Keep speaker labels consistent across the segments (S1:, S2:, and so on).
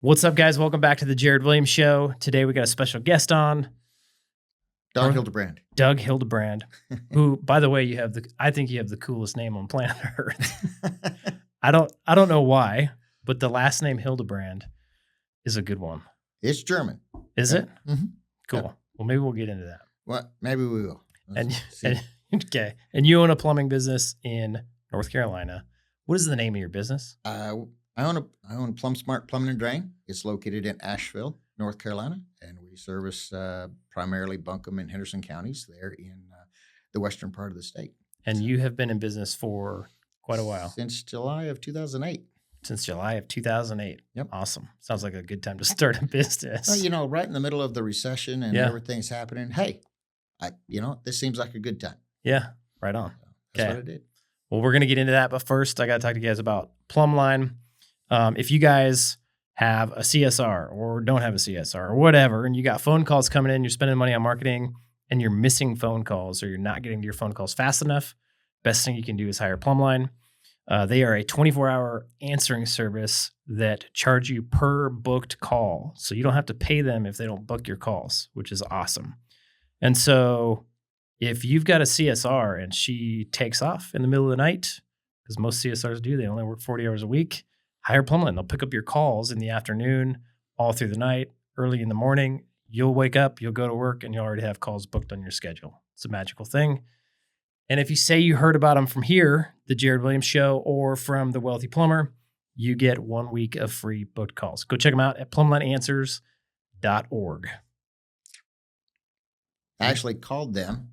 S1: What's up, guys? Welcome back to the Jared Williams Show. Today we got a special guest on,
S2: Doug Hildebrand.
S1: Doug Hildebrand, who, by the way, I think you have the coolest name on planet Earth. I don't know why, but the last name Hildebrand is a good one.
S2: It's German.
S1: Is it?
S2: Mm-hmm.
S1: Cool.
S2: Yeah.
S1: Well, maybe we'll get into that.
S2: Well, maybe we will.
S1: Okay. And you own a plumbing business in North Carolina. What is the name of your business?
S2: I own Plum Smart Plumbing and Drain. It's located in Asheville, North Carolina, and we service primarily Buncombe and Henderson counties there in the western part of the state.
S1: And you have been in business for quite a while.
S2: Since July of 2008.
S1: Since July of 2008.
S2: Yep.
S1: Awesome. Sounds like a good time to start a business.
S2: Well, right in the middle of the recession and everything's happening. Hey, this seems like a good time.
S1: Yeah, right on.
S2: So that's what I did.
S1: Well, we're going to get into that, but first I got to talk to you guys about PlumbLine. If you guys have a CSR or don't have a CSR or whatever, and you got phone calls coming in, you're spending money on marketing and you're missing phone calls or you're not getting to your phone calls fast enough, best thing you can do is hire PlumbLine. They are a 24-hour answering service that charge you per booked call. So you don't have to pay them if they don't book your calls, which is awesome. And so if you've got a CSR and she takes off in the middle of the night, because most CSRs do, they only work 40 hours a week, hire PlumbLine. They'll pick up your calls in the afternoon, all through the night, early in the morning. You'll wake up, you'll go to work, and you'll already have calls booked on your schedule. It's a magical thing. And if you say you heard about them from here, the Jared Williams Show, or from the Wealthy Plumber, you get 1 week of free booked calls. Go check them out at plumblineanswers.org.
S2: I actually called them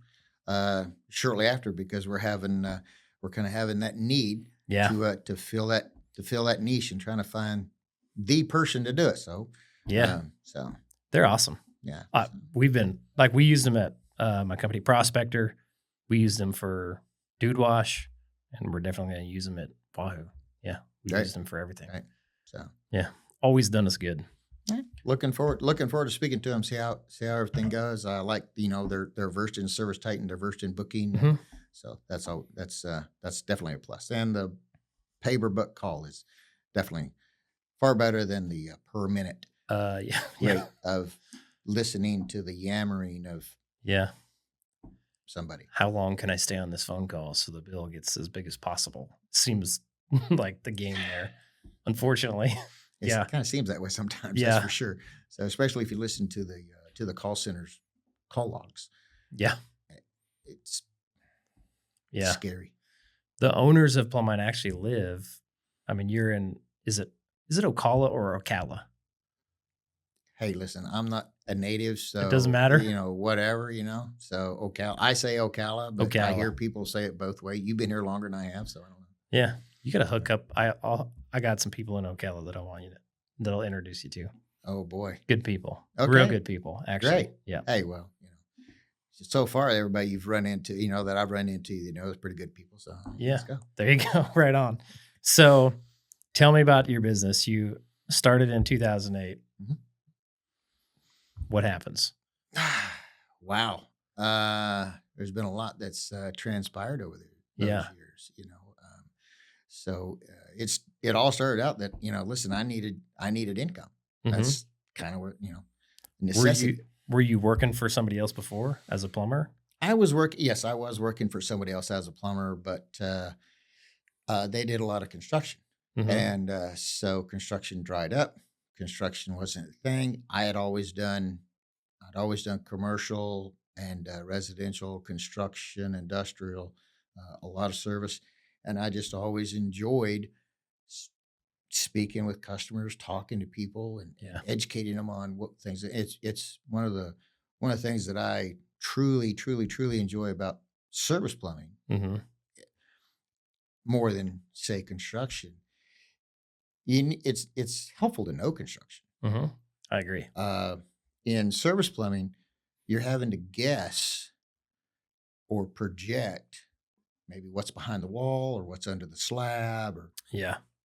S2: shortly after because we're kind of having that need to fill that niche and trying to find the person to do it. So so
S1: they're awesome.
S2: Yeah,
S1: we used them at my company Prospector. We used them for Dude Wash, and we're definitely going to use them at Wahoo. Yeah, we use them for everything.
S2: Right. So
S1: yeah, always done us good.
S2: Right. Looking forward to speaking to them. See how everything goes. I like they're versed in Service Titan. They're versed in booking.
S1: Mm-hmm.
S2: So that's definitely a plus. And the pay per book call is definitely far better than the per minute rate of listening to the yammering of somebody.
S1: How long can I stay on this phone call so the bill gets as big as possible? Seems like the game there, unfortunately.
S2: It kind of seems that way sometimes. That's for sure. So especially if you listen to the call center's call logs.
S1: Yeah,
S2: it's scary.
S1: The owners of PlumbLine actually live. I mean, you're in. Is it Ocala or Ocala?
S2: Hey, listen, I'm not a native, so
S1: it doesn't matter.
S2: Whatever. So Ocala. I say Ocala, but I hear people say it both ways. You've been here longer than I have, so I don't know.
S1: Yeah, you got to hook up. I got some people in Ocala that'll introduce you to.
S2: Oh boy,
S1: good people,
S2: okay.
S1: Real good people, actually.
S2: Great.
S1: Yeah.
S2: Hey, well, so far everybody you've run into, that I've run into, is pretty good people. So let's go.
S1: There you go. Right on. So, tell me about your business. You started in 2008.
S2: Mm-hmm.
S1: What happens?
S2: Wow. There's been a lot that's transpired over those years. So it all started out that listen, I needed income.
S1: Mm-hmm.
S2: That's kind of what necessity.
S1: Were you working for somebody else before as a plumber?
S2: Yes, I was working for somebody else as a plumber, but they did a lot of construction,
S1: mm-hmm.
S2: and so construction dried up. Construction wasn't a thing. I'd always done commercial and residential construction, industrial, a lot of service. And I just always enjoyed speaking with customers, talking to people, and educating them on what things. It's one of the things that I truly, truly, truly enjoy about service plumbing,
S1: mm-hmm.
S2: more than say construction. It's helpful to know construction.
S1: Mm-hmm. I agree.
S2: In service plumbing, you're having to guess or project maybe what's behind the wall or what's under the slab or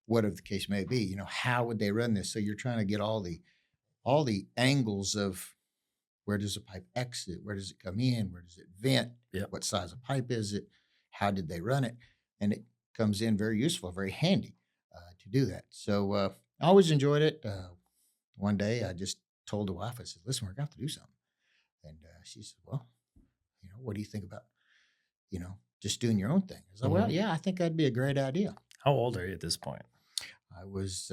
S2: whatever the case may be. How would they run this? So you're trying to get all the angles of where does a pipe exit? Where does it come in? Where does it vent?
S1: Yep.
S2: What size of pipe is it? How did they run it? And it comes in very useful, very handy to do that. So I always enjoyed it. one day I just told the wife, I said, listen, we're going to have to do something. And she said, well, what do you think about, just doing your own thing? I said, well, yeah, I think that'd be a great idea.
S1: How old are you at this point?
S2: I was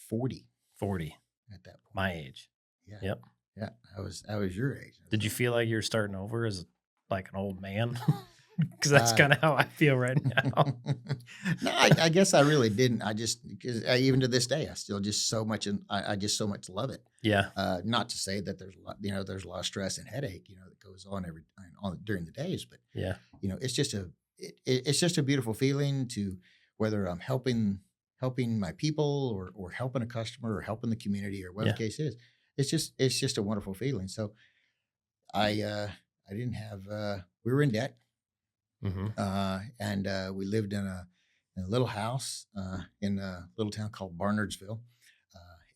S2: 40.
S1: 40.
S2: At that point.
S1: My age.
S2: Yeah.
S1: Yep.
S2: Yeah. I was your age.
S1: Did you feel like you're starting over as like an old man? Because that's kind of how I feel right now.
S2: No, I guess I really didn't. I just, because even to this day, I still just so much, I just so much love it.
S1: Yeah.
S2: Not to say that there's a lot, there's a lot of stress and headache, that goes on during the days, but
S1: yeah,
S2: it's just it's just a beautiful feeling to, whether I'm helping my people or helping a customer or helping the community or whatever the case is. It's just a wonderful feeling. So I didn't have, we were in debt. And we lived in a little house in a little town called Barnardsville,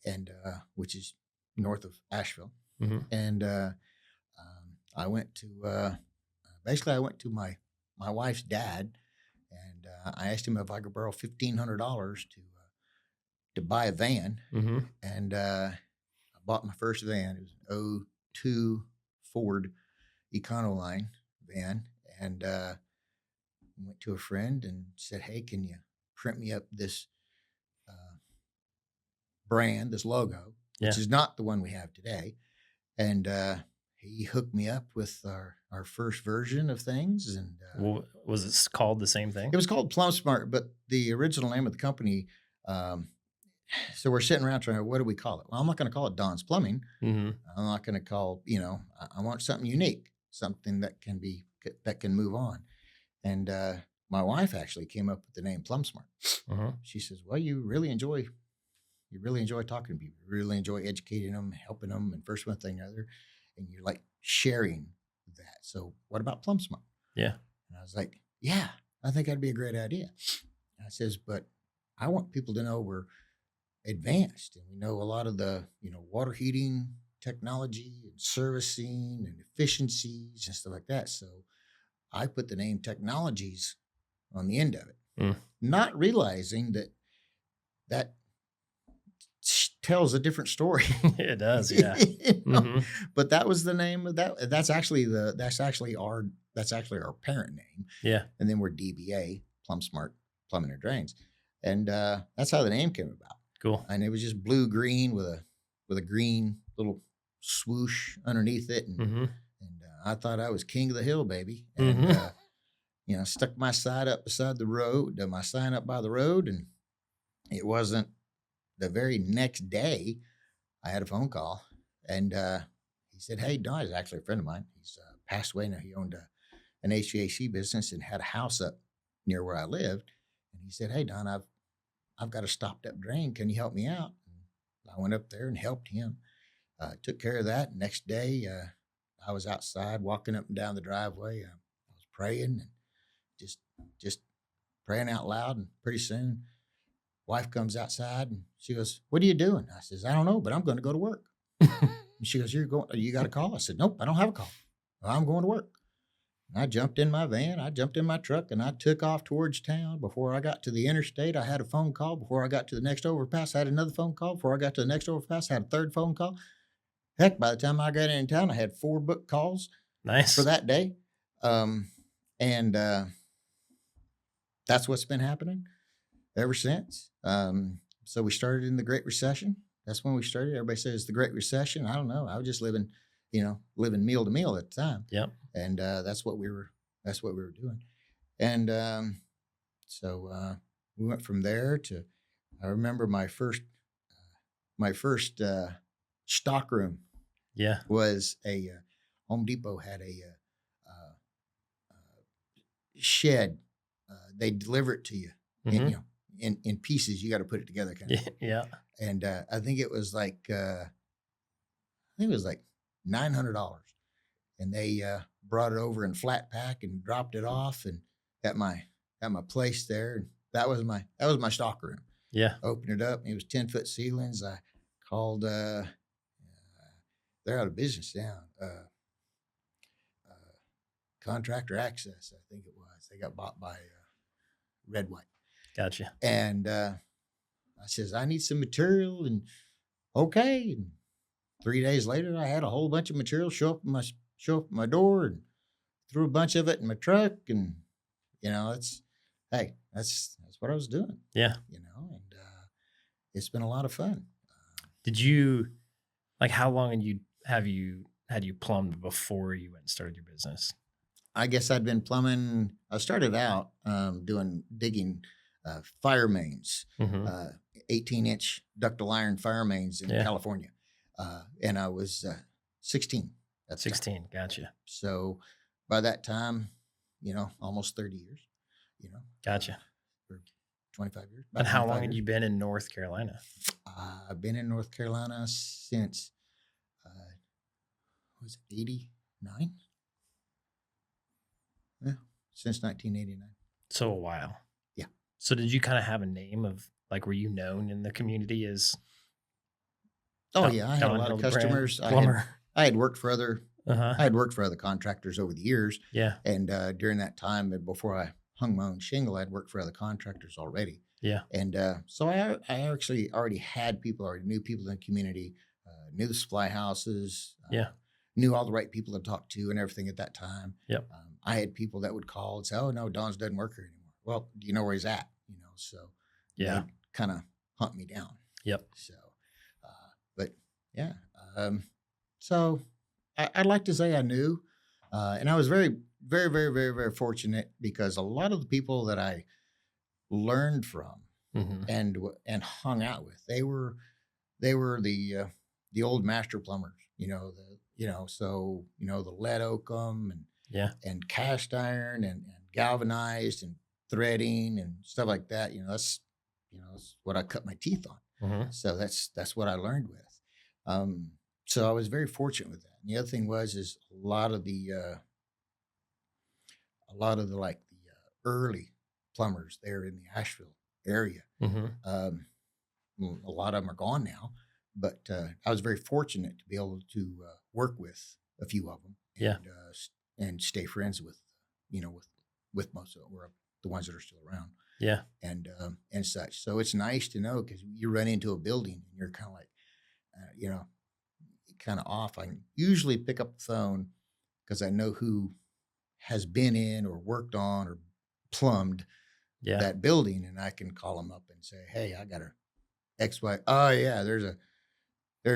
S2: and which is north of Asheville. And I went to basically I went to my wife's dad, and I asked him if I could borrow $1,500 to buy a van. And I bought my first van. It was an 02 Ford Econoline van, and went to a friend and said, hey, can you print me up this brand, this logo, which is not the one we have today. And he hooked me up with our first version of things. And
S1: was it called the same thing?
S2: It was called PlumbSmart, but the original name of the company, so we're sitting around trying, what do we call it? Well, I'm not going to call it Don's Plumbing. I'm not going to call, I want something unique, something that can move on. And my wife actually came up with the name PlumbSmart. She says, well, you really enjoy talking to people. You really enjoy educating them, helping them, and first one thing or other. And you're like sharing that. So what about PlumbSmart?
S1: Yeah.
S2: And I was like, yeah, I think that'd be a great idea. And I says, but I want people to know we're advanced and we know a lot of the, water heating technology and servicing and efficiencies and stuff like that. So I put the name Technologies on the end of it, not realizing that tells a different story.
S1: It does, yeah.
S2: But that was the name of that. That's actually our parent name.
S1: Yeah.
S2: And then we're DBA, PlumbSmart Plumbing and Drains, and that's how the name came about.
S1: Cool.
S2: And it was just blue green with a green little swoosh underneath it, and I thought I was king of the hill, baby. And, stuck my sign up beside the road, my sign up by the road. And it wasn't the very next day I had a phone call, and he said, hey, Don is actually a friend of mine. He's passed away now. He owned an HVAC business and had a house up near where I lived. And he said, hey, Don, I've got a stopped up drain. Can you help me out? And I went up there and helped him. Took care of that. Next day, I was outside walking up and down the driveway. I was praying and just praying out loud. And pretty soon, wife comes outside and she goes, what are you doing? I says, I don't know, but I'm going to go to work. And she goes, you got a call? I said, nope, I don't have a call. Well, I'm going to work. And I jumped in my van. I jumped in my truck and I took off towards town. Before I got to the interstate, I had a phone call. Before I got to the next overpass, I had another phone call. Before I got to the next overpass, I had a third phone call. Heck, by the time I got in town, I had 4 booked calls.
S1: Nice.
S2: For that day. And that's what's been happening ever since. So we started in the Great Recession. That's when we started. Everybody says the Great Recession. I don't know. I was just living meal to meal at the time.
S1: Yep.
S2: And that's what we were doing. And so we went from there to, I remember my first stock room.
S1: Yeah.
S2: Was a Home Depot had a shed. They deliver it to you, in pieces. You got to put it together, kind of.
S1: Yeah.
S2: And I think it was like $900, and they brought it over in flat pack and dropped it off, and at my place there. And that was my stock room.
S1: Yeah.
S2: Opened it up. And it was 10-foot ceilings. I called. They're out of business now. Contractor Access, I think it was. They got bought by Red White.
S1: Gotcha.
S2: And I says, I need some material, and okay. And 3 days later, I had a whole bunch of material show up at my door and threw a bunch of it in my truck. And, hey, that's what I was doing,
S1: Yeah.
S2: and it's been a lot of fun.
S1: Did you like how long had you plumbed before you went and started your business?
S2: I guess I'd been plumbing. I started out digging fire mains,
S1: Mm-hmm.
S2: uh, 18-inch ductile iron fire mains in
S1: Yeah.
S2: California. And I was 16 at the time.
S1: 16. Gotcha.
S2: So by that time, almost 30 years,
S1: Gotcha.
S2: or 25 years.
S1: And how long
S2: 25
S1: had
S2: years.
S1: you been in North Carolina?
S2: I've been in North Carolina since, was it 89? Yeah, since 1989.
S1: So a while.
S2: Yeah.
S1: So did you kind of have a name of like, were you known in the community as
S2: Oh yeah, I had a lot of customers.
S1: plumber?
S2: I had worked for other
S1: Uh-huh.
S2: I had worked for other contractors over the years,
S1: Yeah.
S2: and during that time, before I hung my own shingle, I'd worked for other contractors already.
S1: Yeah.
S2: And so I actually already knew people in the community, knew the supply houses,
S1: Yeah.
S2: knew all the right people to talk to and everything at that time.
S1: Yep.
S2: I had people that would call and say, "Oh no, Don's doesn't work here anymore." Well, do you know where he's at? So
S1: Yeah.
S2: kind of hunt me down.
S1: Yep.
S2: So, but yeah, so I'd like to say I knew, and I was very, very, very, very, very fortunate because a lot of the people that I learned from
S1: Mm-hmm.
S2: and hung out with, they were the old master plumbers, the lead oakum
S1: Yeah.
S2: and cast iron and galvanized and threading and stuff like that. That's what I cut my teeth on.
S1: Mm-hmm.
S2: So that's what I learned with. So I was very fortunate with that. And the other thing is a lot of the early plumbers there in the Asheville area.
S1: Mm-hmm.
S2: A lot of them are gone now, but I was very fortunate to be able to work with a few of them.
S1: Yeah.
S2: And stay friends with most of them, or the ones that are still around.
S1: Yeah.
S2: And such. So it's nice to know, because you run into a building and you're kind of like, kind of off. I usually pick up the phone because I know who has been in or worked on or plumbed that building, and I can call them up and say, "Hey, I got a XY. Oh yeah, there's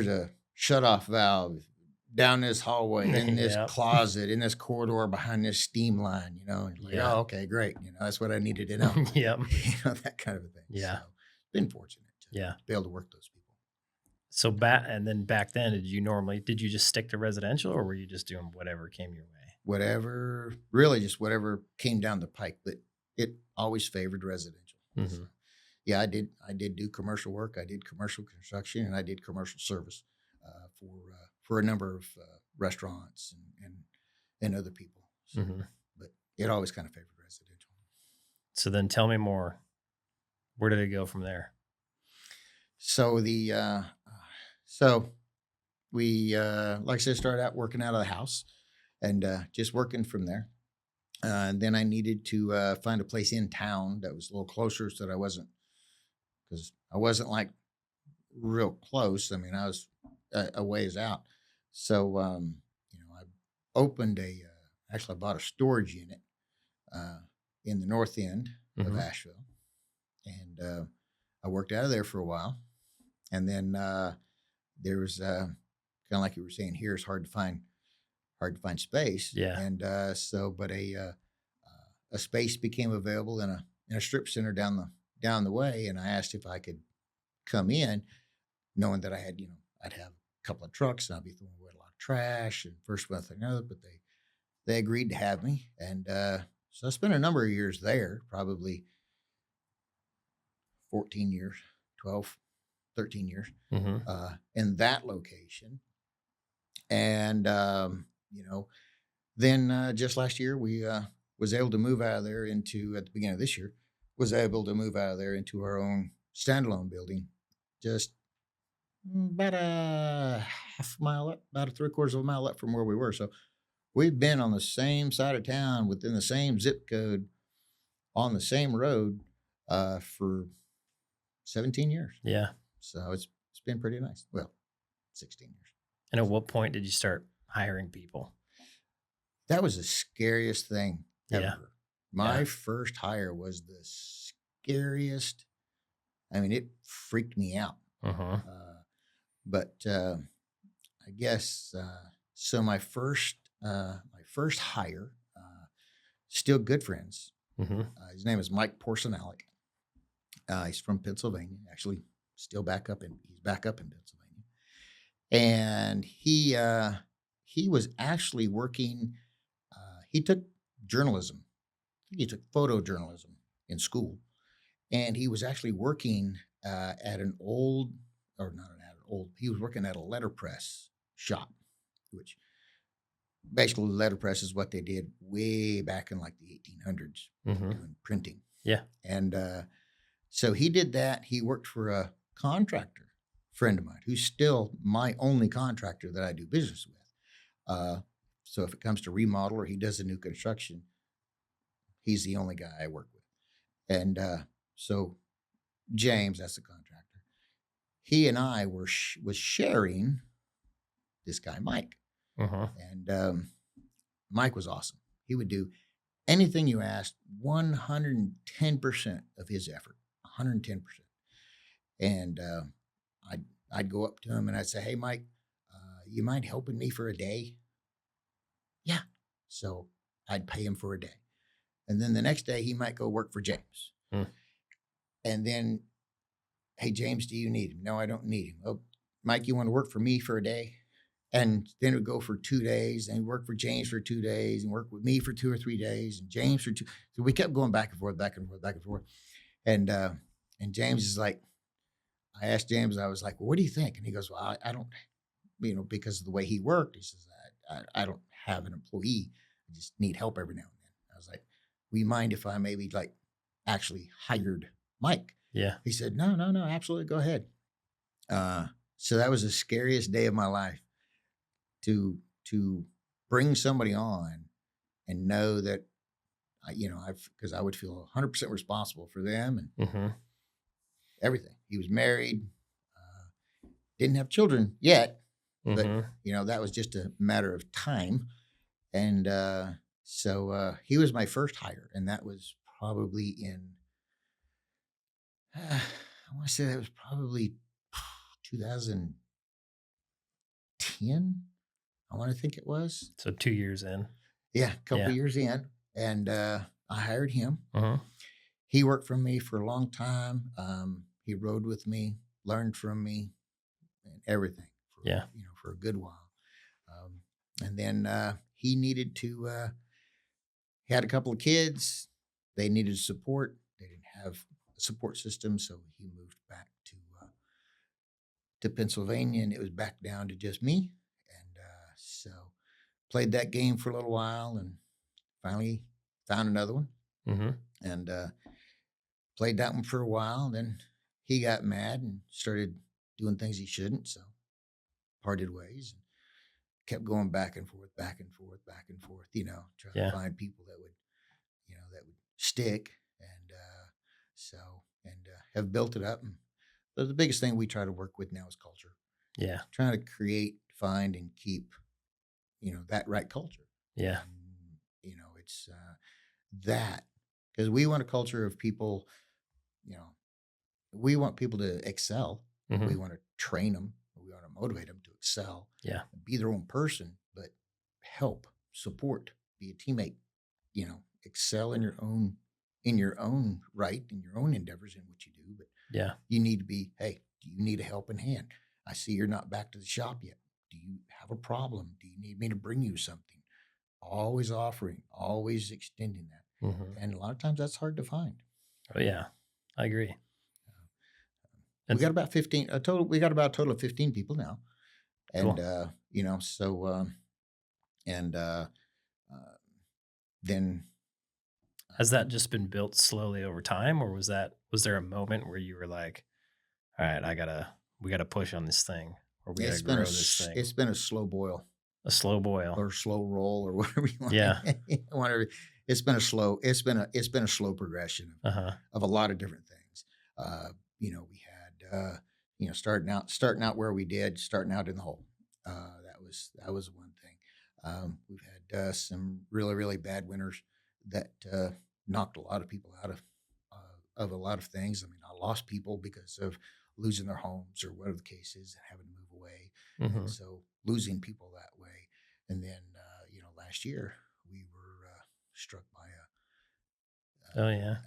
S2: a shutoff valve down this hallway, in this closet, in this corridor behind this steam line." And like, "Oh, okay, great. That's what I needed to know."
S1: Yep.
S2: That kind of a thing.
S1: Yeah.
S2: So, been fortunate to be able to work those people.
S1: So back then, did you just stick to residential, or were you just doing whatever came your way?
S2: Whatever, really just whatever came down the pike, but it always favored residential.
S1: Mm-hmm.
S2: So, yeah, I did do commercial work. I did commercial construction, and I did commercial service for a number of restaurants and other people. So,
S1: mm-hmm.
S2: But it always kind of favored residential.
S1: So then tell me more. Where did it go from there?
S2: So we like I said, started out working out of the house and just working from there. And then I needed to find a place in town that was a little closer, so that I wasn't like real close. I mean, I was a ways out. So, I opened actually I bought a storage unit in the north end
S1: mm-hmm.
S2: of Asheville, and I worked out of there for a while. And then there was kind of like you were saying here, it's hard to find space.
S1: Yeah.
S2: And but a space became available in a strip center down the way, and I asked if I could come in, knowing that I had I'd have a couple of trucks and I'd be throwing away a lot of trash and first one thing another. But they agreed to have me, and so I spent a number of years there, probably 14 years, 12, 13 years,
S1: mm-hmm.
S2: In that location. And, then just last year, we was able to move out of there at the beginning of this year, was able to move out of there into our own standalone building, just about a half mile up, about a 3/4 of a mile up from where we were. So we've been on the same side of town, within the same zip code, on the same road, for 17 years.
S1: Yeah.
S2: So it's it's been pretty nice. Well, 16 years.
S1: And at what point did you start hiring people?
S2: That was the scariest thing ever.
S1: Yeah.
S2: My first hire was the scariest. I mean, it freaked me out. But I guess so. My first hire, still good friends. His name is Mike Porcenalic. He's from Pennsylvania. Actually, he's back up in Pennsylvania, and he was actually working. He took journalism. He took photojournalism in school, and he was actually working at an old, or not an old. He was working at a letterpress shop, which basically letterpress is what they did way back in like the 1800s, doing printing.
S1: Yeah, and
S2: so he did that. He worked for a contractor friend of mine who's still my only contractor that I do business with. So if it comes to remodel or he does a new construction, he's the only guy I work with. And so James, that's the contractor, he and I was sharing this guy, Mike. And Mike was awesome. He would do anything you asked, 110% of his effort, 110%. And I'd go up to him and I'd say, hey, Mike, you mind helping me for a day? Yeah. So I'd pay him for a day. And then the next day he might go work for James. And then, hey, James, do you need him? No, I don't need him. Oh, Mike, you want to work for me for a day? And then it would go for 2 days, and work for James for 2 days, and work with me for 2 or 3 days, and James for 2. So we kept going back and forth, back and forth, back and forth. And James is like, I asked James, I was like, well, what do you think? And he goes, well, I don't, because of the way he worked, he says, I don't have an employee. I just need help every now and then. I was like, will you mind if I maybe like actually hired Mike?
S1: Yeah.
S2: He said, no, absolutely. Go ahead. So that was the scariest day of my life. To bring somebody on and know that, because I would feel 100% responsible for them and everything. He was married, didn't have children yet, but that was just a matter of time. And so he was my first hire, and that was probably in, I want to say that was probably 2010. I want to think it was.
S1: So 2 years in.
S2: Yeah, a couple of years in. And I hired him. He worked for me for a long time. He rode with me, learned from me, and everything. For a good while. And then he needed to, he had a couple of kids. They needed support. They didn't have a support system. So he moved back to Pennsylvania, and it was back down to just me. So played that game for a little while and finally found another one and played that one for a while. Then he got mad and started doing things he shouldn't. So parted ways and kept going back and forth, trying to find people that would stick. And have built it up. And the biggest thing we try to work with now is culture.
S1: Yeah.
S2: Trying to create, find, and keep that right culture.
S1: Yeah.
S2: And, it's that, because we want a culture of people, we want people to excel. We want to train them. We want to motivate them to excel.
S1: Yeah.
S2: Be their own person, but help, support, be a teammate, excel in your own right, in your own endeavors in what you do. But you need to be, hey, do you need a helping hand? I see you're not back to the shop yet. Do you have a problem? Do you need me to bring you something? Always offering, always extending that. And a lot of times that's hard to find.
S1: Oh, yeah. I agree.
S2: We got about 15, we got about a total of 15 people now. And,
S1: cool.
S2: Then.
S1: Has that just been built slowly over time, or was there a moment where you were like, all right, we gotta push on this thing, or we gotta grow this thing?
S2: It's been a slow boil.
S1: A slow boil.
S2: Or slow roll, or whatever you want.
S1: Yeah.
S2: Whatever. It's been a slow progression of a lot of different things. We had starting out where we did, starting out in the hole. That was one thing. We've had some really, really bad winters that knocked a lot of people out of a lot of things. I mean, I lost people because of losing their homes or whatever the case is, and having to move away, and so losing people that way. And then last year we were struck by
S1: Oh yeah.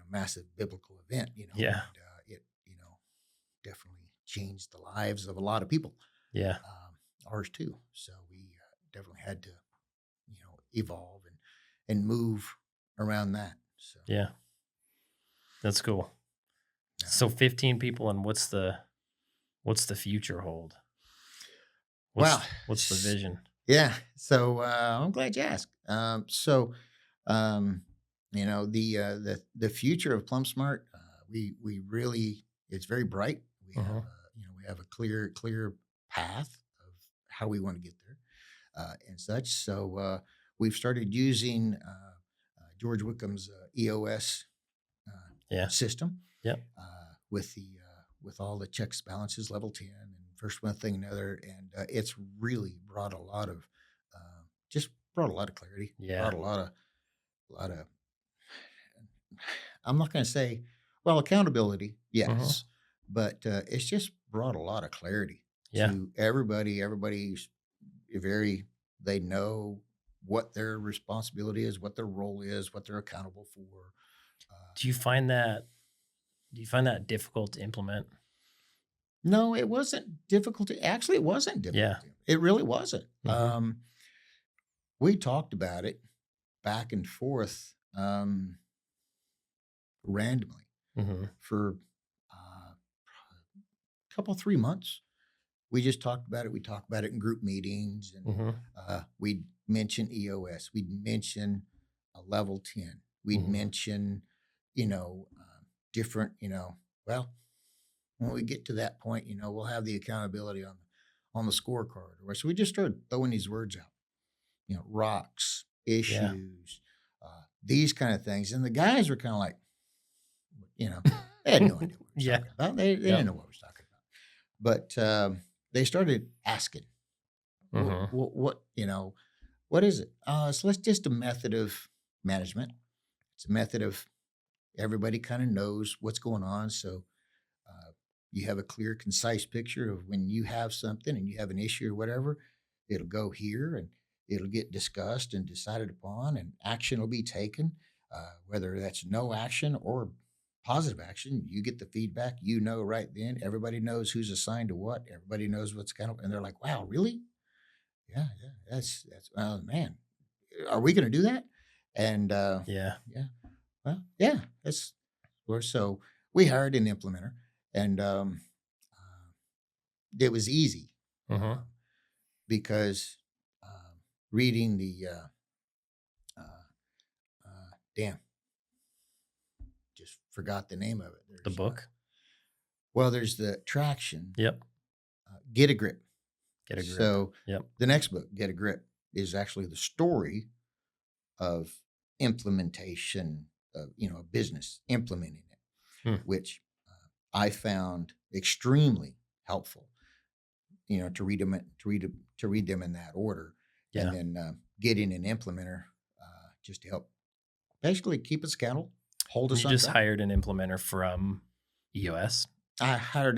S2: massive biblical event.
S1: Yeah.
S2: And, it definitely changed the lives of a lot of people.
S1: Yeah.
S2: Ours too. So we definitely had to evolve and move around that. So
S1: Yeah. That's cool.
S2: yeah.
S1: So 15 people, and what's the future hold?
S2: Well,
S1: What's the vision?
S2: Yeah. So I'm glad you asked. The future of PlumSmart, we really, it's very bright. We have we have a clear path of how we want to get there, and such. So we've started using George Wickham's EOS system.
S1: Yep.
S2: With all the checks, balances, level 10, and first one thing another, and it's really brought a lot of clarity.
S1: Yeah.
S2: Brought a lot of. I'm not going to say, well, accountability, yes, but it's just brought a lot of clarity to everybody. Everybody's they know what their responsibility is, what their role is, what they're accountable for.
S1: Do you find that difficult to implement?
S2: No, it wasn't difficult. Actually, it wasn't difficult. Yeah. It really wasn't. We talked about it back and forth randomly for a couple, 3 months. We just talked about it. We talked about it in group meetings, and we'd mention EOS. We'd mention a level 10. We'd mention, different, well, when we get to that point, we'll have the accountability on the scorecard. So we just started throwing these words out, rocks, issues, these kind of things. And the guys were kind of like, they had no idea what we were talking about. They didn't know what we were talking about. But they started asking, what is it? So it's just a method of management. It's a method of everybody kind of knows what's going on. So you have a clear, concise picture of when you have something and you have an issue or whatever, it'll go here and it'll get discussed and decided upon, and action will be taken. Whether that's no action or positive action, you get the feedback, right then. Everybody knows who's assigned to what. Everybody knows what's and they're like, wow, really? Yeah. That's, man, are we going to do that? And well, yeah, so we hired an implementer, and it was easy because reading the just forgot the name of it.
S1: The book.
S2: Well, there's the traction.
S1: Yep.
S2: Get a Grip.
S1: Get a Grip.
S2: So the next book, Get a Grip, is actually the story of implementation of a business implementing it, which I found extremely helpful. To read them in that order, and then getting an implementer just to help basically keep us accountable, hold us.
S1: You just hired an implementer from EOS.
S2: I hired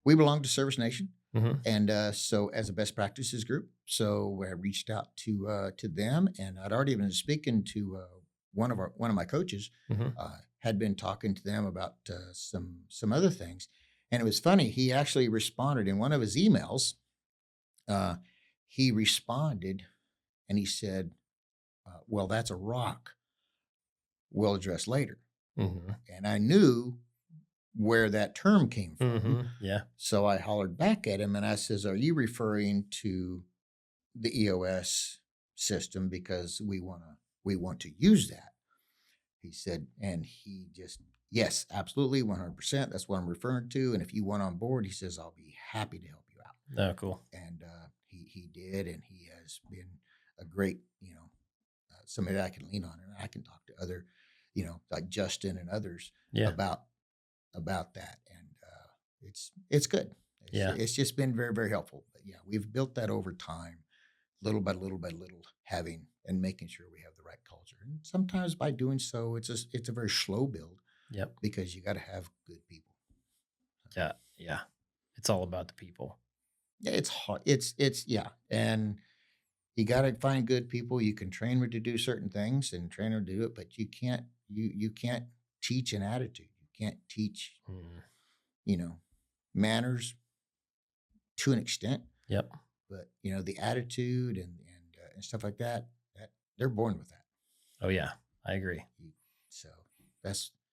S2: we belong to Service Nation, and so as a best practices group, so I reached out to them, and I'd already been speaking to one of my coaches. Had been talking to them about some other things. And it was funny. He actually responded in one of his emails. He responded and he said, well, that's a rock. We'll address later. And I knew where that term came from. So I hollered back at him and I says, are you referring to the EOS system? Because we want to use that. He said, and he just, yes, absolutely, 100%. That's what I'm referring to. And if you want on board, he says, I'll be happy to help you out.
S1: Oh, cool.
S2: And he did, and he has been a great, somebody that I can lean on, and I can talk to other, like Justin and others about that. And it's good.
S1: Yeah.
S2: It's just been very, very helpful. But yeah, we've built that over time, little by little by little, having and making sure we have the right culture. And sometimes by doing so, it's a very slow build.
S1: Yep.
S2: Because you got to have good people.
S1: Yeah. Yeah. It's all about the people.
S2: Yeah, it's hard. Yeah, and you got to find good people. You can train them to do certain things and train them to do it, but you can't teach an attitude. You can't teach, manners to an extent.
S1: Yep.
S2: But the attitude and stuff like that they're born with that.
S1: Oh yeah, I agree.
S2: So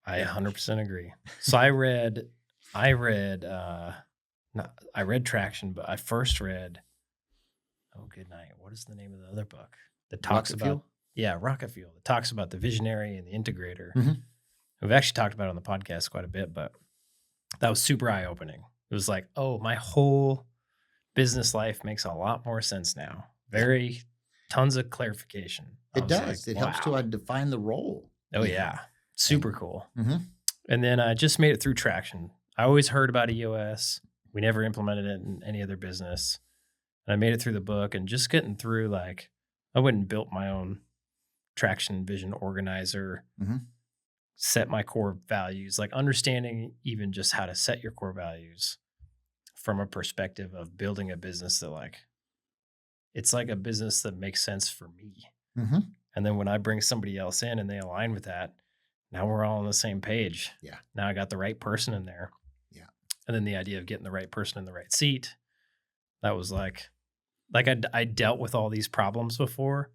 S1: I 100% agree. So I read Traction, but I first read, oh good night, what is the name of the other book that talks
S2: Rocket
S1: about
S2: Fuel?
S1: Yeah, Rocket Fuel. That talks about the visionary and the integrator.
S2: Mm-hmm.
S1: We've actually talked about it on the podcast quite a bit, but that was super eye-opening. It was like, oh, my whole business life makes a lot more sense now. Tons of clarification.
S2: It does. Like, it helps to define the role.
S1: Oh yeah. Super cool.
S2: Mm-hmm.
S1: And then I just made it through Traction. I always heard about EOS. We never implemented it in any other business. And I made it through the book, and just getting through, like, I went and built my own Traction vision organizer, set my core values, like understanding even just how to set your core values from a perspective of building a business that, like, it's like a business that makes sense for me.
S2: Mm-hmm.
S1: And then when I bring somebody else in and they align with that, now we're all on the same page.
S2: Yeah.
S1: Now I got the right person in there.
S2: Yeah.
S1: And then the idea of getting the right person in the right seat, that was like I dealt with all these problems before,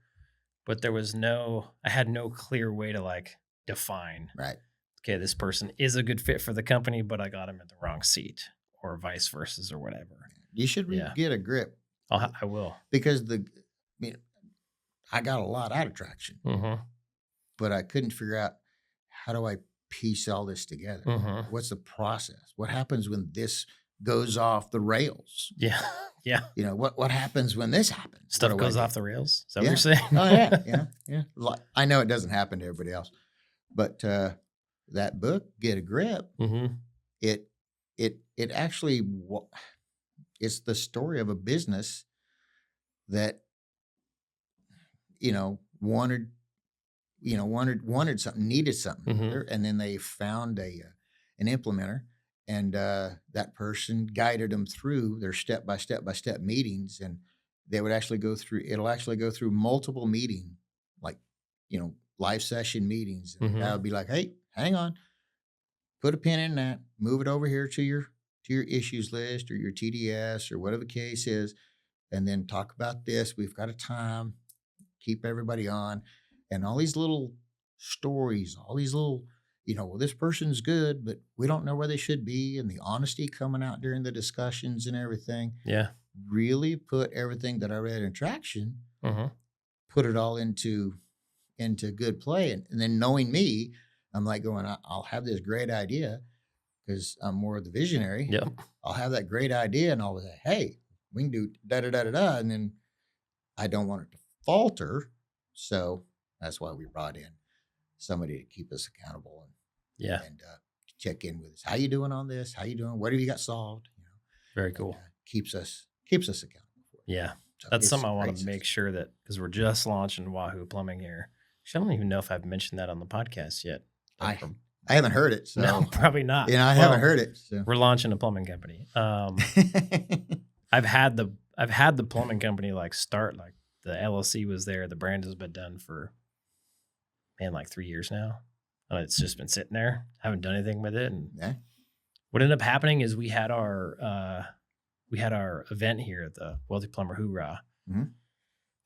S1: but I had no clear way to, like, define.
S2: Right.
S1: Okay, this person is a good fit for the company, but I got him in the wrong seat, or vice versa, or whatever.
S2: You should get a grip.
S1: I will.
S2: Because I got a lot out of Traction, but I couldn't figure out, how do I piece all this together? What's the process? What happens when this goes off the rails?
S1: Yeah. Yeah.
S2: What happens when this happens?
S1: Stuff goes off the rails. Is that what you're saying?
S2: Oh yeah. Yeah. I know it doesn't happen to everybody else, but that book, Get a Grip, it actually, it's the story of a business that wanted something, needed something, and then they found an implementer, and that person guided them through their step by step meetings, and it'll actually go through multiple meeting, like live session meetings, and I would be like, hey, hang on, put a pin in that, move it over here to your issues list or your TDS or whatever the case is, and then talk about this. We've got a time, keep everybody on, and all these little stories, all these little, well, this person's good, but we don't know where they should be, and the honesty coming out during the discussions and everything.
S1: Yeah.
S2: Really put everything that I read in Traction, put it all into good play. And then knowing me, I'm like going, I'll have this great idea because I'm more of the visionary.
S1: Yep.
S2: I'll have that great idea and I'll say, hey, we can do da-da-da-da-da. And then I don't want it to falter. So that's why we brought in somebody to keep us accountable and check in with us. How you doing on this? How you doing? What have you got solved?
S1: Very cool.
S2: Keeps us accountable.
S1: Yeah. So that's something I want to make sure that, because we're just launching Wahoo Plumbing here. Actually, I don't even know if I've mentioned that on the podcast yet.
S2: I haven't heard it. So.
S1: No, probably not.
S2: I haven't heard it. So.
S1: We're launching a plumbing company. I've had the plumbing company start, the LLC was there. The brand has been done for, like 3 years now. It's just been sitting there. Haven't done anything with it. And what ended up happening is we had our event here at the Wealthy Plumber Hoorah.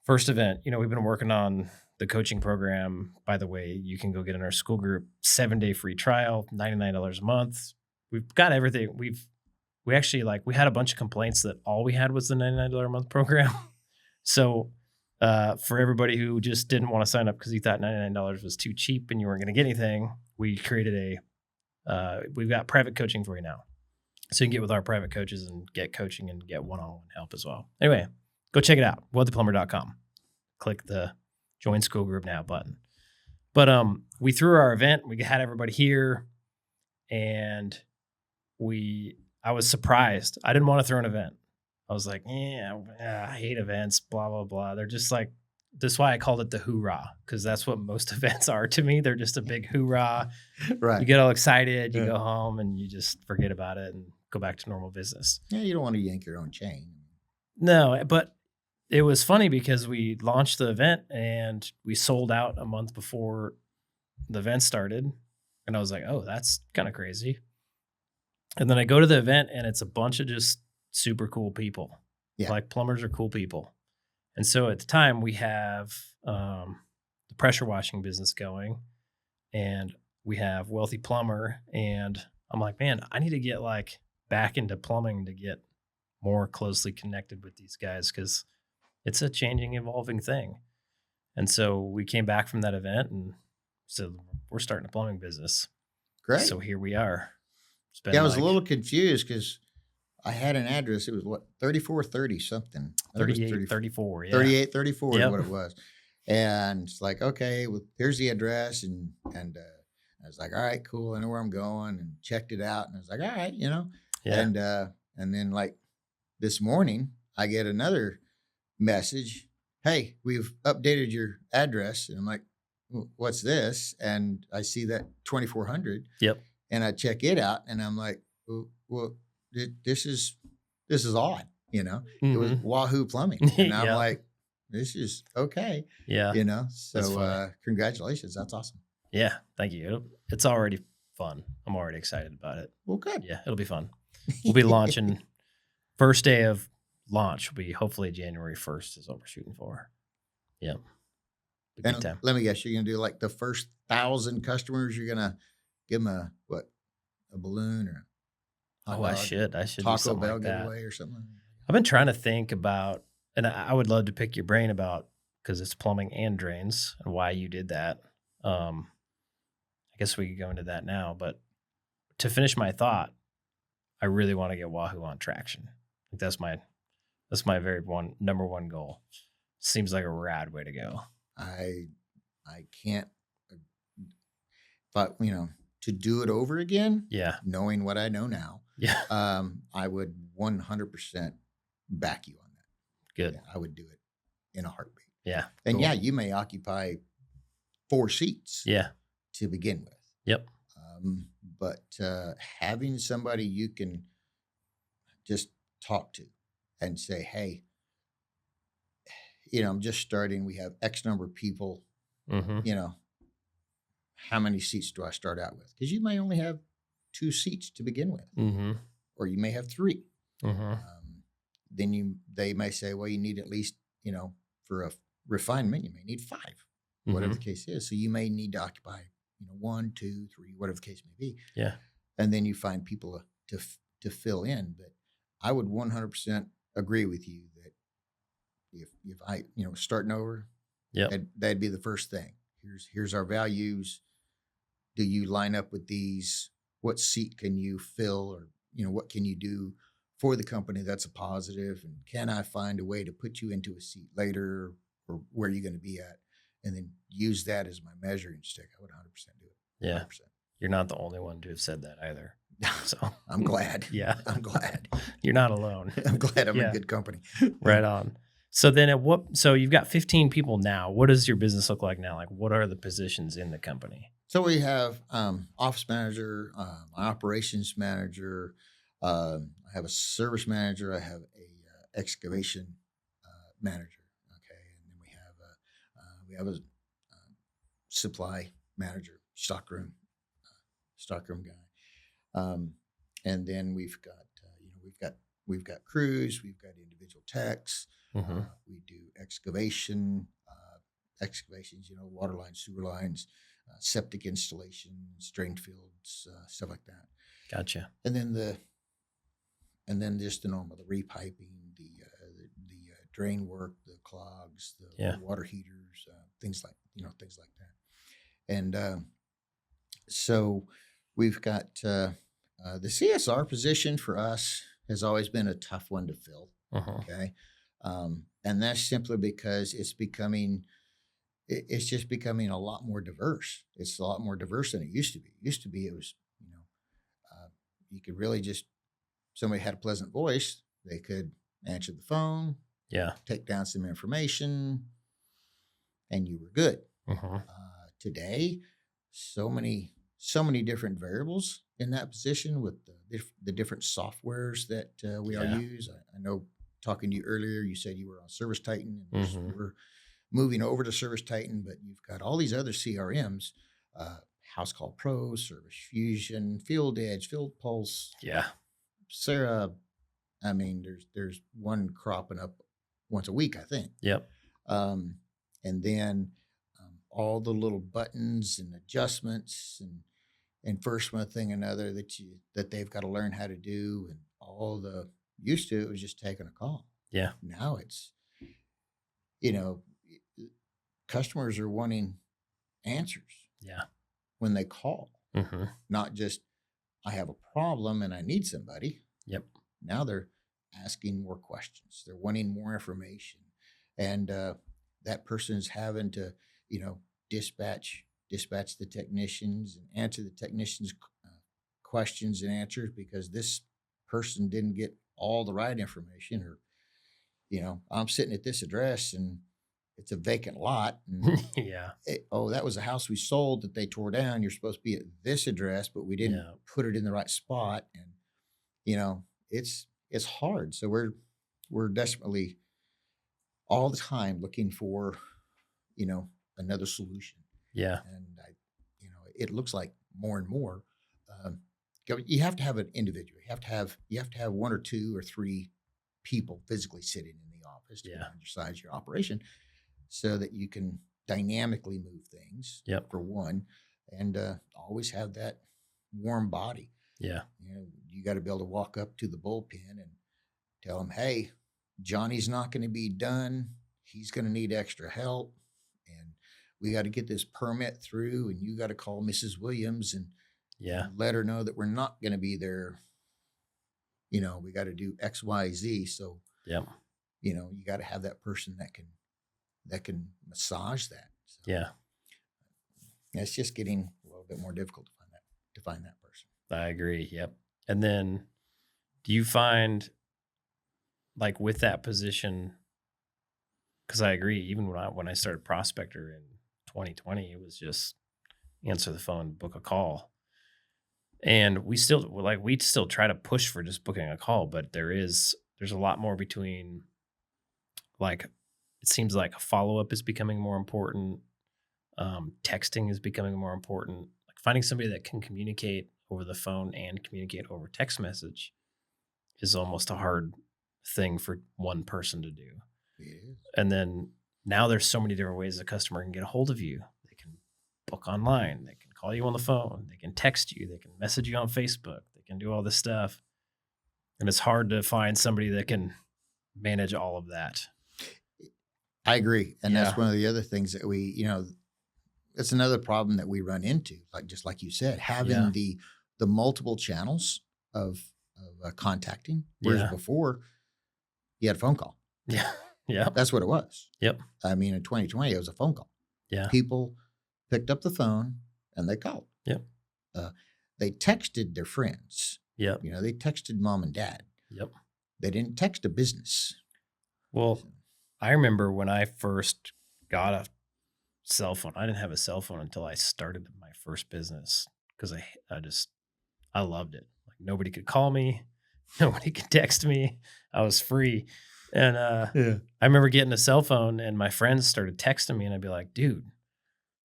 S1: First event. We've been working on the coaching program. By the way, you can go get in our school group, 7-day free trial, $99 a month. We've got everything. We actually we had a bunch of complaints that all we had was the $99 a month program. So for everybody who just didn't want to sign up because you thought $99 was too cheap and you weren't going to get anything, we created we've got private coaching for you now. So you can get with our private coaches and get coaching and get one-on-one help as well. Anyway, go check it out, wealthyplumber.com. Click the join school group now button. But we threw our event. We had everybody here, and I was surprised. I didn't want to throw an event. I was like, I hate events, blah, blah, blah. They're just like, that's why I called it the hoorah, because that's what most events are to me. They're just a big hoorah.
S2: Right.
S1: You get all excited, you go home and you just forget about it and go back to normal business.
S2: Yeah, you don't want to yank your own chain.
S1: No, but it was funny because we launched the event and we sold out a month before the event started. And I was like, oh, that's kind of crazy. And then I go to the event and it's a bunch of just super cool people.
S2: Yeah.
S1: Like plumbers are cool people. And so at the time we have the pressure washing business going and we have Wealthy Plumber. And I'm like, man, I need to get like back into plumbing to get more closely connected with these guys because it's a changing, evolving thing. And so we came back from that event and said, we're starting a plumbing business.
S2: Great.
S1: So here we are.
S2: Yeah, I was a little confused because I had an address. It was what, 3430 something.
S1: 38, 34. Yeah.
S2: 38, 34
S1: Yep.
S2: is what it was. And it's like, okay, well, here's the address. And I was like, all right, cool. I know where I'm going, and checked it out. And I was like, all right, you know.
S1: Yeah.
S2: And then like this morning, I get another message. Hey, we've updated your address. And I'm like, what's this? And I see that 2400.
S1: Yep.
S2: And I check it out and I'm like, well, this is odd, you know. It was Wahoo Plumbing. And I'm like, this is okay.
S1: Yeah.
S2: You know. So congratulations. That's awesome.
S1: Yeah. Thank you. It's already fun. I'm already excited about it.
S2: Well, good.
S1: Yeah, it'll be fun. We'll be launching first day of launch will be hopefully January 1st is what we're shooting for. Yeah.
S2: And let me guess, you're gonna do like the first 1,000 customers, you're gonna give them a balloon or
S1: I should
S2: Taco Bell giveaway or something.
S1: I've been trying to think about, and I would love to pick your brain about, because it's plumbing and drains and why you did that. I guess we could go into that now, but to finish my thought, I really want to get Wahoo on traction. Like that's my number one goal. Seems like a rad way to go.
S2: I can't, but to do it over again.
S1: Yeah.
S2: Knowing what I know now.
S1: Yeah.
S2: I would 100% back you on that.
S1: Good.
S2: Yeah, I would do it in a heartbeat.
S1: Yeah.
S2: And cool. Yeah, you may occupy 4 seats.
S1: Yeah.
S2: To begin with.
S1: Yep.
S2: But having somebody you can just talk to and say, hey, I'm just starting. We have X number of people.
S1: Mm-hmm.
S2: How many seats do I start out with? Because you may only have 2 seats to begin with, or you may have 3. Then they may say, well, you need at least, for a refinement, you may need 5, whatever the case is. So you may need to occupy, 1, 2, 3, whatever the case may be.
S1: Yeah.
S2: And then you find people to fill in. But I would 100% agree with you that if I, starting over, that'd be the first thing. Here's our values. Do you line up with these? What seat can you fill, or what can you do for the company that's a positive? And can I find a way to put you into a seat later, or where you're going to be at, and then use that as my measuring stick? I would 100% do it. 100%.
S1: Yeah, you're not the only one to have said that either. So
S2: I'm glad.
S1: Yeah,
S2: I'm glad.
S1: You're not alone.
S2: I'm glad I'm in good company.
S1: Right on. So then so you've got 15 people now. What does your business look like now? Like, what are the positions in the company?
S2: So we have office manager, operations manager. I have a service manager. I have a excavation manager. Okay, and then we have a supply manager, stockroom guy. And then we've got crews. We've got individual techs. We do excavations, water lines, sewer lines, septic installations, drain fields, stuff like that.
S1: Gotcha.
S2: And then just the normal, the repiping, the drain work, the clogs, the water heaters, things like that. And so we've got the CSR position for us has always been a tough one to fill. Okay. And that's simply because it's just becoming a lot more diverse. It's a lot more diverse than it used to be. It used to be, it was, you could really just somebody had a pleasant voice, they could answer the phone, take down some information, and you were good. Today, so many different variables in that position with the different softwares that we all use. I know talking to you earlier, you said you were on Service Titan and you were moving over to Service Titan, but you've got all these other CRMs, House Call Pro, Service Fusion, Field Edge, Field Pulse. Sarah, I mean, there's one cropping up once a week, I think. And then all the little buttons and adjustments and first one thing another that they've got to learn how to do, and all the used to it was just taking a call. Now it's, customers are wanting answers. When they call, not just I have a problem and I need somebody. Now they're asking more questions. They're wanting more information, and that person's having to, dispatch the technicians and answer the technicians' questions and answers because this person didn't get all the right information, or, I'm sitting at this address and it's a vacant lot. And that was a house we sold that they tore down. You're supposed to be at this address, but we didn't put it in the right spot. And, it's hard. So we're desperately all the time looking for, another solution. And it looks like more and more, you have to have an individual. You have to have one or two or three people physically sitting in the office to exercise your operation, so that you can dynamically move things. For one, and always have that warm body. You got to be able to walk up to the bullpen and tell them, hey, Johnny's not going to be done. He's going to need extra help. And we got to get this permit through, and you got to call Mrs. Williams and let her know that we're not going to be there. We got to do X, Y, Z. So, you got to have that person that can massage that. So, it's just getting a little bit more difficult to find that person.
S1: I agree. And then do you find, like, with that position, because I agree, even when I started Prospector in 2020, it was just answer the phone, book a call. And we'd still try to push for just booking a call, but there's a lot more between, like, it seems like follow-up is becoming more important. Texting is becoming more important. Like, finding somebody that can communicate over the phone and communicate over text message is almost a hard thing for one person to do. And then now there's so many different ways a customer can get a hold of you. They can book online. They can call you on the phone. They can text you. They can message you on Facebook. They can do all this stuff. And it's hard to find somebody that can manage all of that.
S2: I agree. And that's one of the other things that we, it's another problem that we run into, just like you said, having the multiple channels of contacting. Whereas before, you had a phone call. That's what it was. I mean, in 2020, it was a phone call. People picked up the phone and they called. They texted their friends. They texted mom and dad. They didn't text a business.
S1: Well, I remember when I first got a cell phone. I didn't have a cell phone until I started my first business, because I loved it. Like, nobody could call me. Nobody could text me. I was free. And I remember getting a cell phone and my friends started texting me, and I'd be like, dude,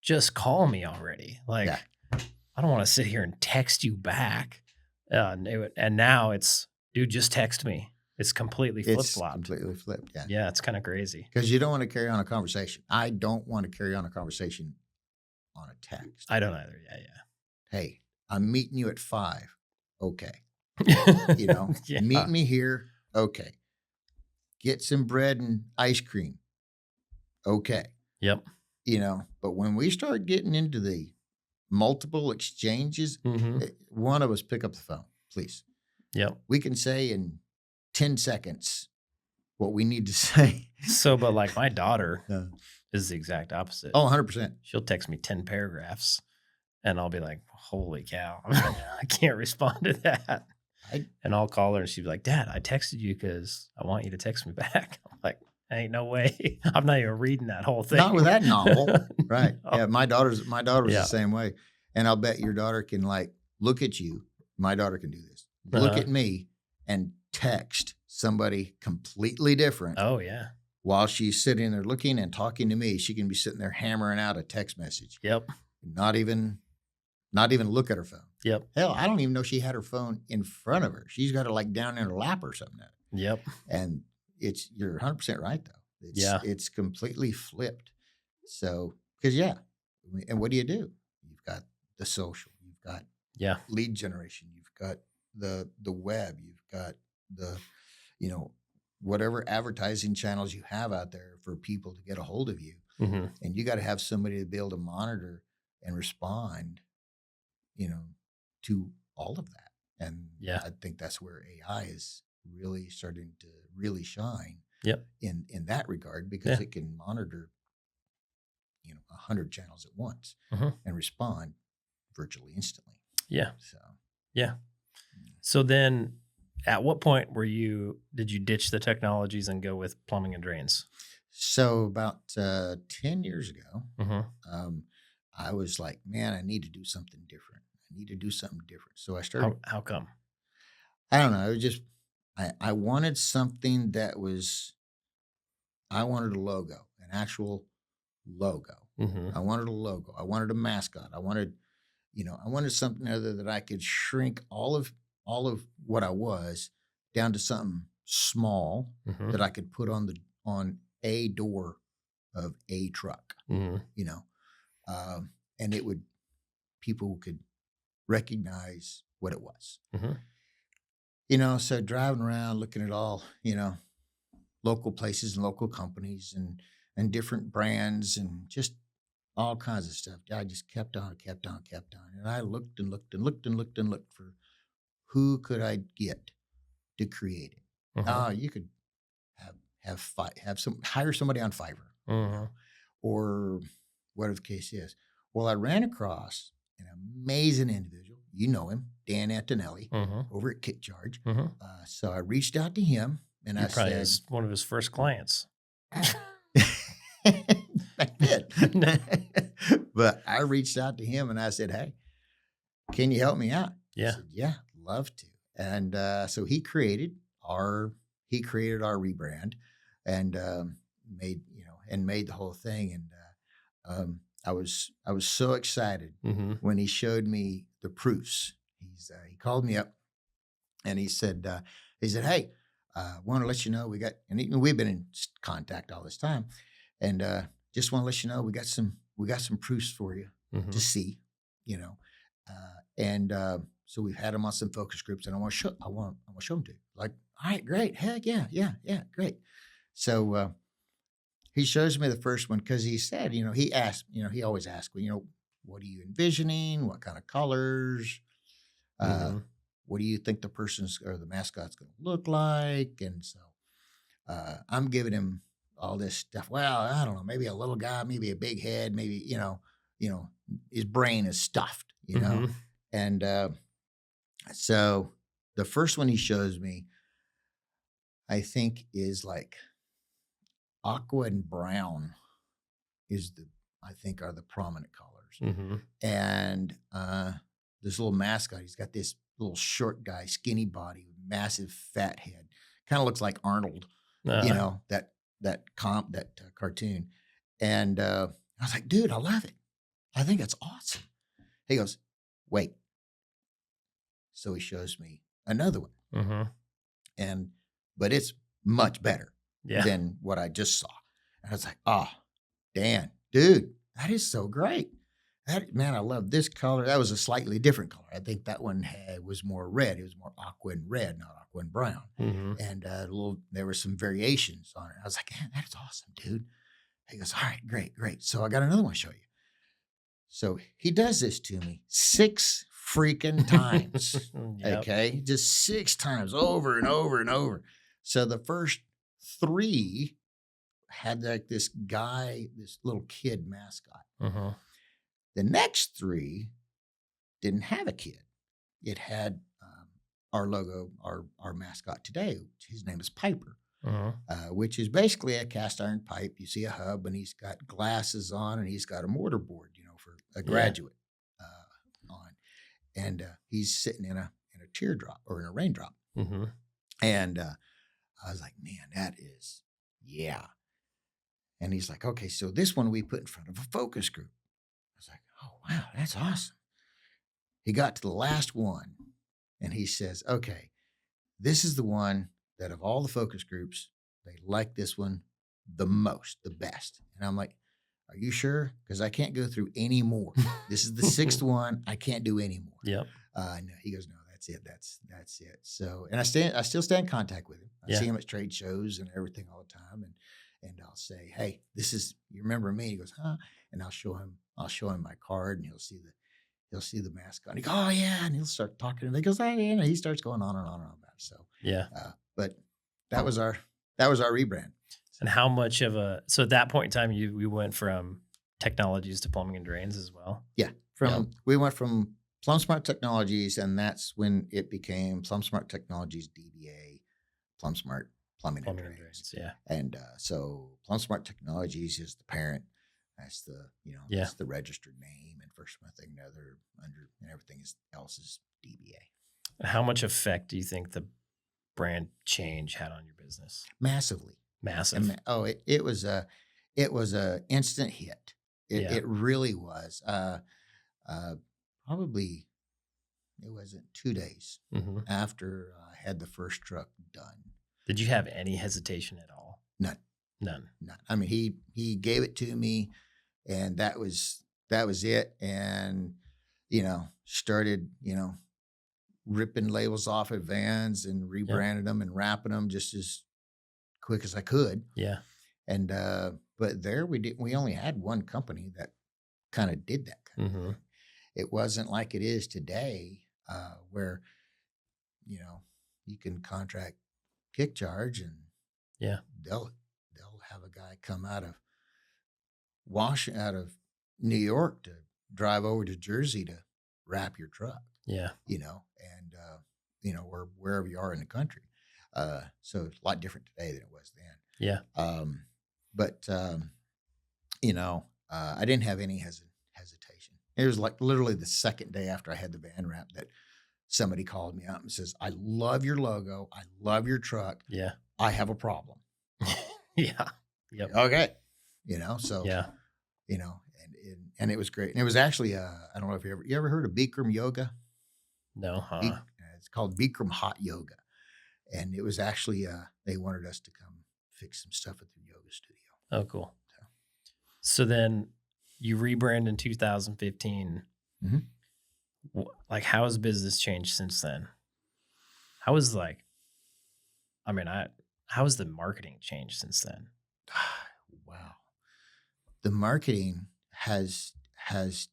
S1: just call me already. Like, I don't want to sit here and text you back. And now it's, dude, just text me. It's completely flip-flopped.
S2: It's completely flipped,
S1: Yeah, it's kind of crazy.
S2: Because you don't want to carry on a conversation. I don't want to carry on a conversation on a text.
S1: I don't either.
S2: Hey, I'm meeting you at 5. Okay. Meet me here. Okay. Get some bread and ice cream. Okay. But when we start getting into the multiple exchanges, one of us pick up the phone, please. We can say in 10 seconds what we need to say.
S1: So, but like, my daughter is the exact opposite.
S2: Oh, 100%.
S1: She'll text me 10 paragraphs and I'll be like, holy cow, I can't respond to that. And I'll call her and she'd be like, Dad, I texted you because I want you to text me back. I'm like, ain't no way. I'm not even reading that whole thing.
S2: Not with that novel. Right.
S1: No.
S2: Yeah. My daughter's
S1: Yeah.
S2: the same way. And I'll bet your daughter can like look at you. My daughter can do this.
S1: Uh-huh.
S2: Look at me and text somebody completely different.
S1: Oh, yeah.
S2: While she's sitting there looking and talking to me, she can be sitting there hammering out a text message.
S1: Yep.
S2: Not even look at her phone.
S1: Yep.
S2: Hell, I don't even know she had her phone in front of her. She's got it like down in her lap or something.
S1: Yep.
S2: And you're 100% right though. It's completely flipped. So, because and what do? You've got the social, you've got lead generation, you've got the web, you've got the, whatever advertising channels you have out there for people to get a hold of you.
S1: Mm-hmm.
S2: And you got to have somebody to be able to monitor and respond, to all of that. And I think that's where AI is really starting to really shine.
S1: Yep.
S2: In that regard, because it can monitor, 100 channels at once and respond virtually instantly.
S1: Yeah.
S2: So.
S1: Yeah. So then, at what point did you ditch the technologies and go with plumbing and drains?
S2: So about 10 years ago, I was like, man, I need to do something different. So I started.
S1: How come?
S2: I don't know. It was just, I wanted something I wanted a logo, an actual logo.
S1: Mm-hmm.
S2: I wanted a logo. I wanted a mascot. I wanted something other that I could shrink all of what I was down to something small that I could put on a door of a truck, and people could recognize what it was. So driving around, looking at all, local places and local companies and different brands and just all kinds of stuff. I just kept on. And I looked and looked and looked and looked and looked for who could I get to create it. You could hire somebody on Fiverr, or whatever the case is. Well, I ran across an amazing individual. You know him, Dan Antonelli, over at Kick Charge. So I reached out to him and I said,
S1: was one of his first clients.
S2: I did. But I reached out to him and I said, hey, can you help me out?
S1: Yeah.
S2: He said, yeah, love to. And so he created our rebrand and made the whole thing. And I was so excited when he showed me the proofs. He called me up and he said, hey, want to let you know we've been in contact all this time, and just want to let you know we got some proofs for you to see, and so we've had them on some focus groups, and I want to show them to you. Like, all right, great, heck yeah, great. So he shows me the first one because he said, he asked, he always asks, what are you envisioning? What kind of colors? What do you think the person's or the mascot's going to look like? And so I'm giving him all this stuff. Well, I don't know, maybe a little guy, maybe a big head, maybe, his brain is stuffed, And so the first one he shows me, I think is like aqua and brown are the prominent colors. And this little mascot, he's got this little short guy, skinny body, massive fat head. Kind of looks like Arnold, that cartoon. And I was like, dude, I love it. I think it's awesome. He goes, wait. So he shows me another one. But it's much better than what I just saw. And I was like, oh, Dan, dude, that is so great. Man, I love this color. That was a slightly different color. I think that one was more red. It was more aqua and red, not aqua and brown. And there were some variations on it. I was like, man, that's awesome, dude. He goes, all right, great. So I got another one to show you. So he does this to me 6 freaking times. Okay, just 6 times over and over and over. So the first 3 had like this little kid mascot. The next 3 didn't have a kid. It had our logo, our mascot today. His name is Piper,
S1: Uh-huh.
S2: which is basically a cast iron pipe. You see a hub, and he's got glasses on, and he's got a mortar board, for a graduate on, and he's sitting in a teardrop or in a raindrop,
S1: Mm-hmm.
S2: and I was like, man, that is yeah. And he's like, okay, so this one we put in front of a focus group. I was like, oh wow, that's awesome. He got to the last one, and he says, okay, this is the one that of all the focus groups, they like this one the most, the best. And I'm like, are you sure? Because I can't go through any more. This is the sixth one. I can't do any more.
S1: Yep.
S2: No, he goes, no, that's it. That's it. So, and I still stay in contact with him. I see him at trade shows and everything all the time. And I'll say, hey, you remember me? He goes, huh? And I'll show him my card, and he'll see the mascot. And he goes, oh yeah. And he'll start talking to him. He goes, oh yeah. And he starts going on and on and on about it. So
S1: yeah.
S2: But that was our rebrand.
S1: And how much of so at that point in time, we went from technologies to plumbing and drains as well?
S2: Yeah. We went from PlumSmart Technologies, and that's when it became PlumSmart Technologies DBA, PlumSmart Plumbing and Drains.
S1: Yeah.
S2: And so PlumSmart Technologies is the parent. That's the, that's the registered name, and first one thing another under, and everything else is DBA.
S1: How much effect do you think the brand change had on your business?
S2: Massively.
S1: Massive.
S2: It was a instant hit. It really was. Probably it wasn't 2 days after I had the first truck done.
S1: Did you have any hesitation at all? None.
S2: I mean, he gave it to me, and that was it. And started ripping labels off of vans and rebranded them and wrapping them just as quick as I could.
S1: Yeah.
S2: And but there we only had one company that kind of did that kind of thing. It wasn't like it is today, where you can contract kick charge, and they'll have a guy come out of New York to drive over to Jersey to wrap your truck.
S1: Yeah.
S2: Or wherever you are in the country. So it's a lot different today than it was then.
S1: Yeah.
S2: I didn't have any hesitation. It was like literally the second day after I had the van wrap that somebody called me up and says, I love your logo. I love your truck.
S1: Yeah.
S2: I have a problem.
S1: Yeah. Yep.
S2: Okay. So, and it was great. And it was actually, I don't know if you ever heard of Bikram yoga?
S1: No.
S2: It's called Bikram hot yoga. And it was actually, they wanted us to come fix some stuff at their yoga studio.
S1: Oh, cool. So then you rebrand in 2015. Like, how has business changed since then? How has the marketing changed since then?
S2: Wow. The marketing has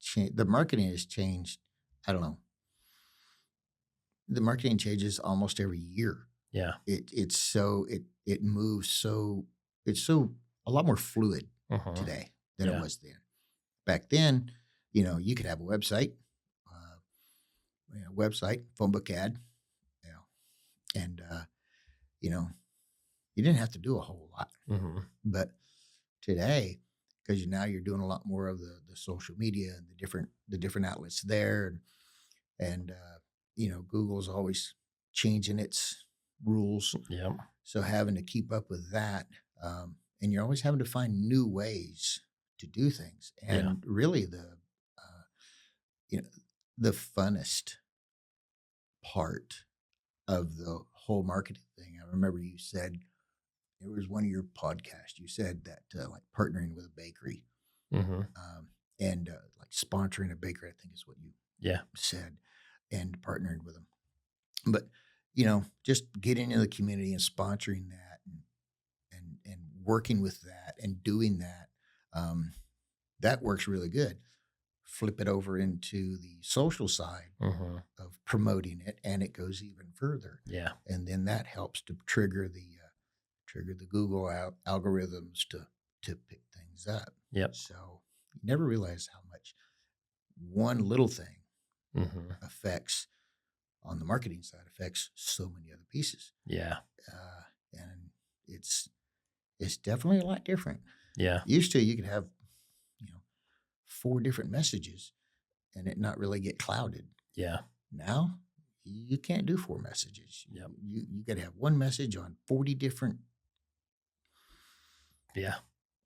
S2: changed. The marketing has changed. I don't know. The marketing changes almost every year.
S1: Yeah.
S2: It moves so, it's so a lot more fluid today than it was then. Back then, you could have a website, phone book ad, and you didn't have to do a whole lot. But today, because now you're doing a lot more of the social media and the different outlets there, and Google's always changing its rules.
S1: Yeah. So
S2: having to keep up with that, and you're always having to find new ways to do things. And really, the funnest part of the whole marketing thing. I remember you said, it was one of your podcasts. You said that like partnering with a bakery, and like sponsoring a bakery, I think is what you said, and partnering with them. But just getting into the community and sponsoring that, and working with that and doing that, that works really good. Flip it over into the social side of promoting it, and it goes even further.
S1: Yeah,
S2: and then that helps to trigger the Google algorithms to pick things up.
S1: Yep.
S2: So you never realize how much one little thing affects on the marketing side affects so many other pieces.
S1: Yeah.
S2: And it's definitely a lot different.
S1: Yeah.
S2: Used to, you could have, 4 different messages and it not really get clouded.
S1: Yeah.
S2: Now you can't do 4 messages.
S1: Yep.
S2: You got to have one message on 40 different.
S1: Yeah.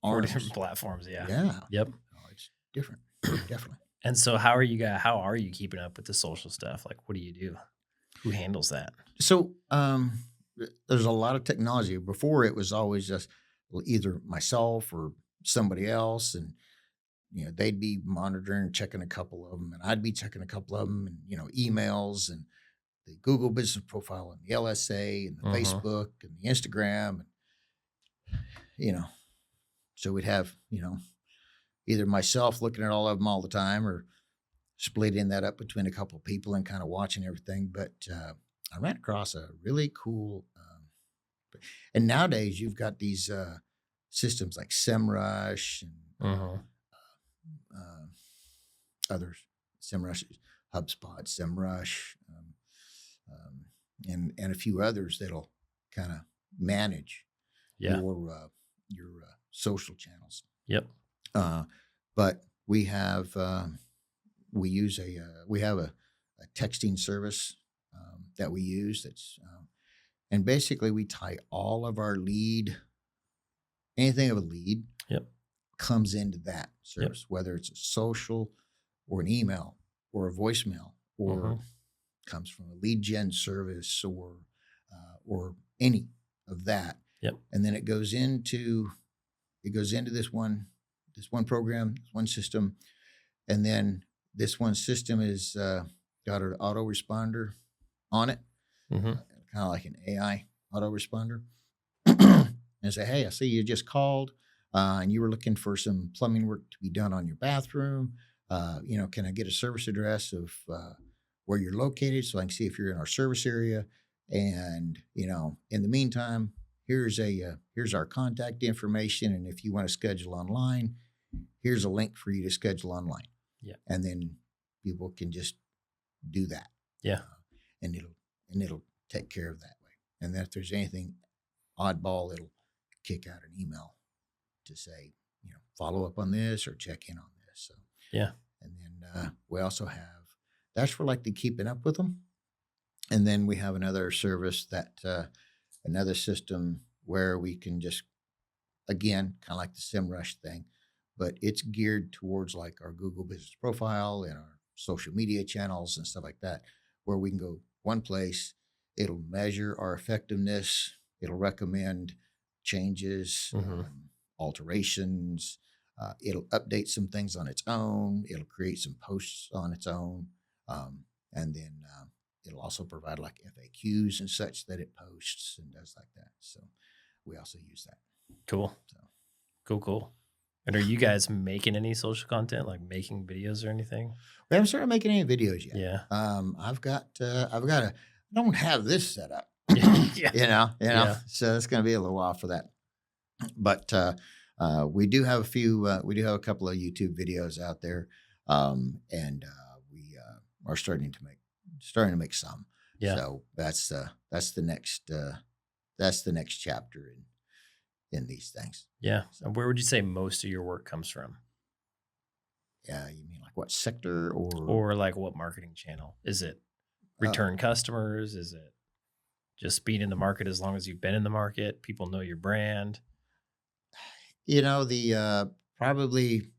S2: 4
S1: arms. Different platforms. Yeah.
S2: Yeah.
S1: Yep.
S2: Oh, it's different. Definitely.
S1: And so how are you keeping up with the social stuff? Like, what do you do? Who handles that?
S2: So, there's a lot of technology. Before it was always just either myself or somebody else. And, they'd be monitoring, checking a couple of them, and I'd be checking a couple of them, and, emails and the Google business profile and the LSA and the Facebook and the Instagram. And, so we'd have, either myself looking at all of them all the time or splitting that up between a couple of people and kind of watching everything. But I ran across a really cool, and nowadays you've got these systems like SEMrush and others, SEMrush, HubSpot, SEMrush, and a few others that'll kind of manage your social channels.
S1: Yep.
S2: But we have we have a texting service that we use that's and basically we tie all of our anything of a lead comes into that service, whether it's a social or an email or a voicemail or comes from a lead gen service or any of that.
S1: Yep.
S2: And then it goes into this one program, this one system, and then this one system is got an autoresponder on it, kind of like an AI autoresponder, and say, "Hey, I see you just called, and you were looking for some plumbing work to be done on your bathroom. Can I get a service address of where you're located so I can see if you're in our service area? And in the meantime, here's our contact information, and if you want to schedule online, here's a link for you to schedule online."
S1: Yeah.
S2: And then people can just do that.
S1: Yeah.
S2: And it'll take care of that way. And then if there's anything oddball, it'll kick out an email to say, follow up on this or check in on this. So
S1: yeah.
S2: And then we also have, that's for like the keeping up with them. And then we have another service another system where we can just, again, kind of like the SEMrush thing, but it's geared towards like our Google business profile and our social media channels and stuff like that, where we can go one place, it'll measure our effectiveness, it'll recommend changes, alterations, it'll update some things on its own, it'll create some posts on its own, and then it'll also provide like FAQs and such that it posts and does like that. So we also use that.
S1: Cool. Cool. And are you guys making any social content, like making videos or anything?
S2: We haven't started making any videos yet.
S1: Yeah.
S2: I don't have this set up.
S1: Yeah.
S2: So it's going to be a little while for that. But we do have a couple of YouTube videos out there, and we are starting to make some.
S1: Yeah.
S2: So that's the next chapter in these things.
S1: Yeah. So where would you say most of your work comes from?
S2: Yeah, you mean like what sector
S1: or like what marketing channel? Is it return customers? Is it just being in the market as long as you've been in the market? People know your brand.
S2: The probably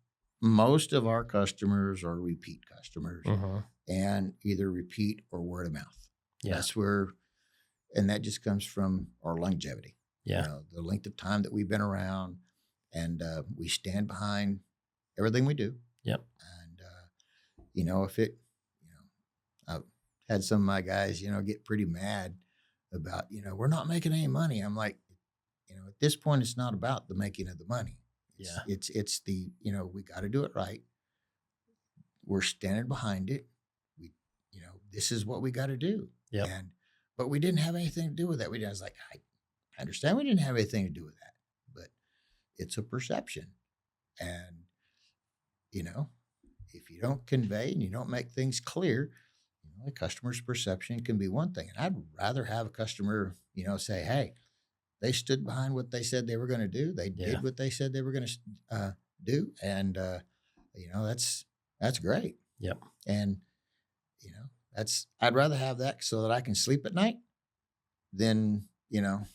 S2: most of our customers are repeat customers, and either repeat or word of mouth.
S1: Yeah.
S2: That's where, and that just comes from our longevity.
S1: Yeah.
S2: The length of time that we've been around, and we stand behind everything we do.
S1: Yep.
S2: And if it, I've had some of my guys, get pretty mad about, we're not making any money. I'm like, at this point, it's not about the making of the money. It's the, we got to do it right. We're standing behind it. This is what we got to do.
S1: Yeah.
S2: But we didn't have anything to do with that. I was like, I understand we didn't have anything to do with that, but it's a perception. And, if you don't convey and you don't make things clear, the customer's perception can be one thing. And I'd rather have a customer, say, hey, they stood behind what they said they were going to do. They did what they said they were going to do. And, that's great.
S1: Yep.
S2: And, I'd rather have that so that I can sleep at night than, than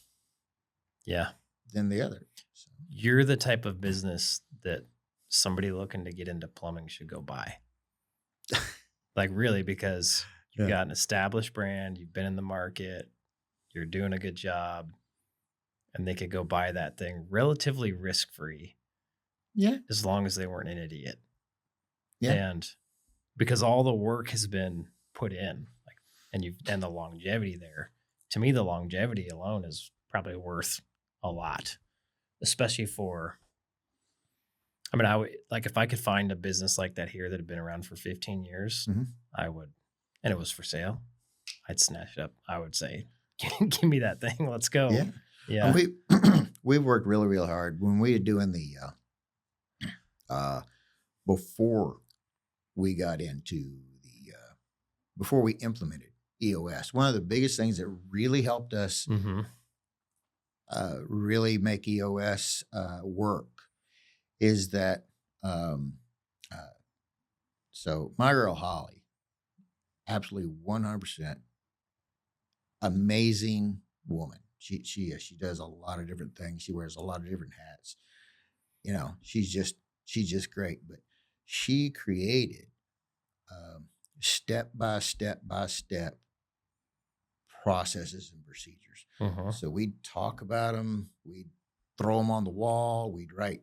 S2: the other. So.
S1: You're the type of business that somebody looking to get into plumbing should go buy. Like really, because you've got an established brand, you've been in the market, you're doing a good job, and they could go buy that thing relatively risk-free.
S2: Yeah.
S1: As long as they weren't an idiot.
S2: Yeah.
S1: And because all the work has been put in, and the longevity there, to me, the longevity alone is probably worth a lot, especially for, I would, if I could find a business like that here that had been around for 15 years, I would, and it was for sale, I'd snatch it up. I would say, give me that thing. Let's go.
S2: Yeah.
S1: Yeah.
S2: We worked really, really hard when we were doing the, before we got into before we implemented EOS, one of the biggest things that really helped us really make EOS work is that, so my girl Holly, absolutely 100% amazing woman. She does a lot of different things. She wears a lot of different hats. She's just great. But she created step by step processes and procedures. So we'd talk about them. We'd throw them on the wall. We'd write,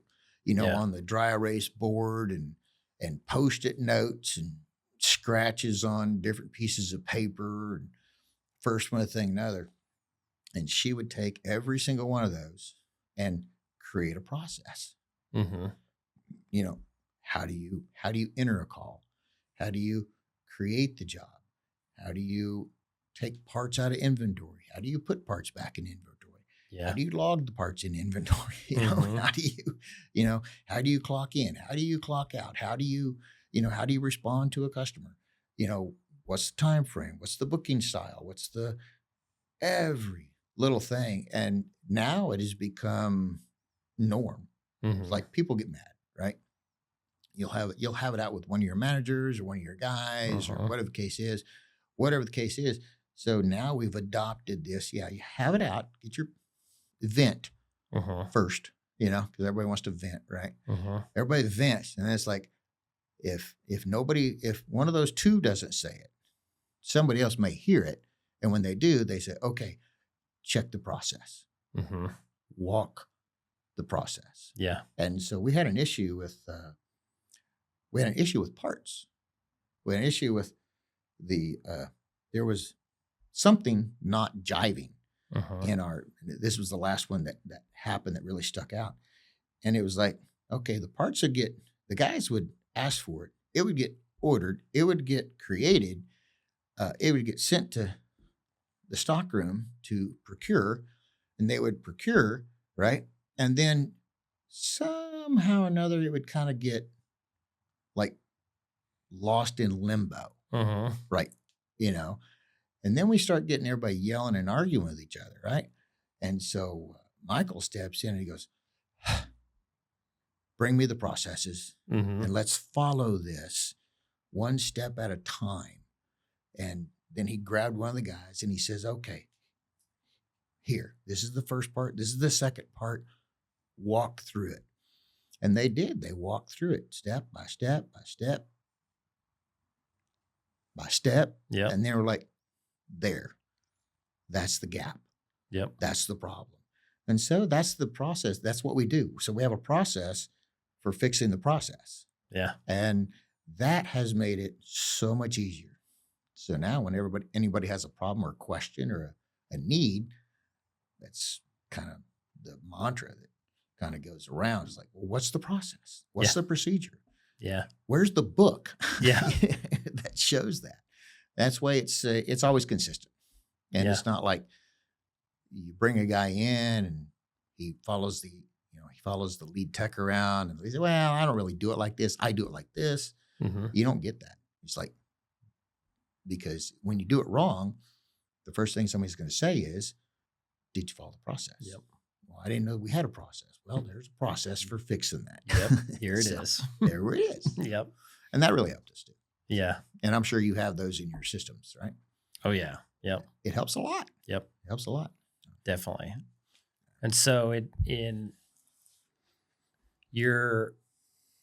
S2: on the dry erase board and Post-it notes and scratches on different pieces of paper and first one thing another. And she would take every single one of those and create a process. How do you enter a call? How do you create the job? How do you take parts out of inventory? How do you put parts back in inventory? How do you log the parts in inventory? How do you clock in? How do you clock out? How do you respond to a customer? What's the time frame? What's the booking style? What's the every little thing? And now it has become norm. It's like people get mad, right? You'll have it out with one of your managers or one of your guys or whatever the case is. So now we've adopted this. Yeah, you have it out. Get your vent first, because everybody wants to vent, right? Everybody vents. And then it's like, if one of those two doesn't say it, somebody else may hear it. And when they do, they say, okay, check the process. Walk the process.
S1: Yeah.
S2: And so we had an issue with parts. We had an issue with there was something not jiving in this was the last one that happened that really stuck out. And it was like, okay, the guys would ask for it. It would get ordered. It would get created. It would get sent to the stockroom to procure, and they would procure, right? And then somehow or another, it would kind of get like lost in limbo, right? And then we start getting everybody yelling and arguing with each other, right? And so Michael steps in and he goes, bring me the processes and let's follow this one step at a time. And then he grabbed one of the guys and he says, okay, here, this is the first part. This is the second part. Walk through it. And they did. They walked through it step by step by step by step.
S1: Yeah.
S2: And they were like, there, that's the gap.
S1: Yep.
S2: That's the problem. And so that's the process. That's what we do. So we have a process for fixing the process.
S1: Yeah.
S2: And that has made it so much easier. So now when anybody has a problem or a question or a need, that's kind of the mantra that kind of goes around. It's like, well, what's the process? What's the procedure?
S1: Yeah.
S2: Where's the book?
S1: Yeah.
S2: that shows that. That's why it's always consistent. And it's not like you bring a guy in and he follows the lead tech around and he says, well, I don't really do it like this. I do it like this. You don't get that. It's like, because when you do it wrong, the first thing somebody's going to say is, did you follow the process?
S1: Yep.
S2: Well, I didn't know we had a process. Well, there's a process for fixing that.
S1: Yep. Here it is.
S2: There it is.
S1: Yep.
S2: And that really helped us too.
S1: Yeah.
S2: And I'm sure you have those in your systems, right?
S1: Oh, yeah. Yep.
S2: It helps a lot.
S1: Yep.
S2: It helps a lot.
S1: Definitely. And so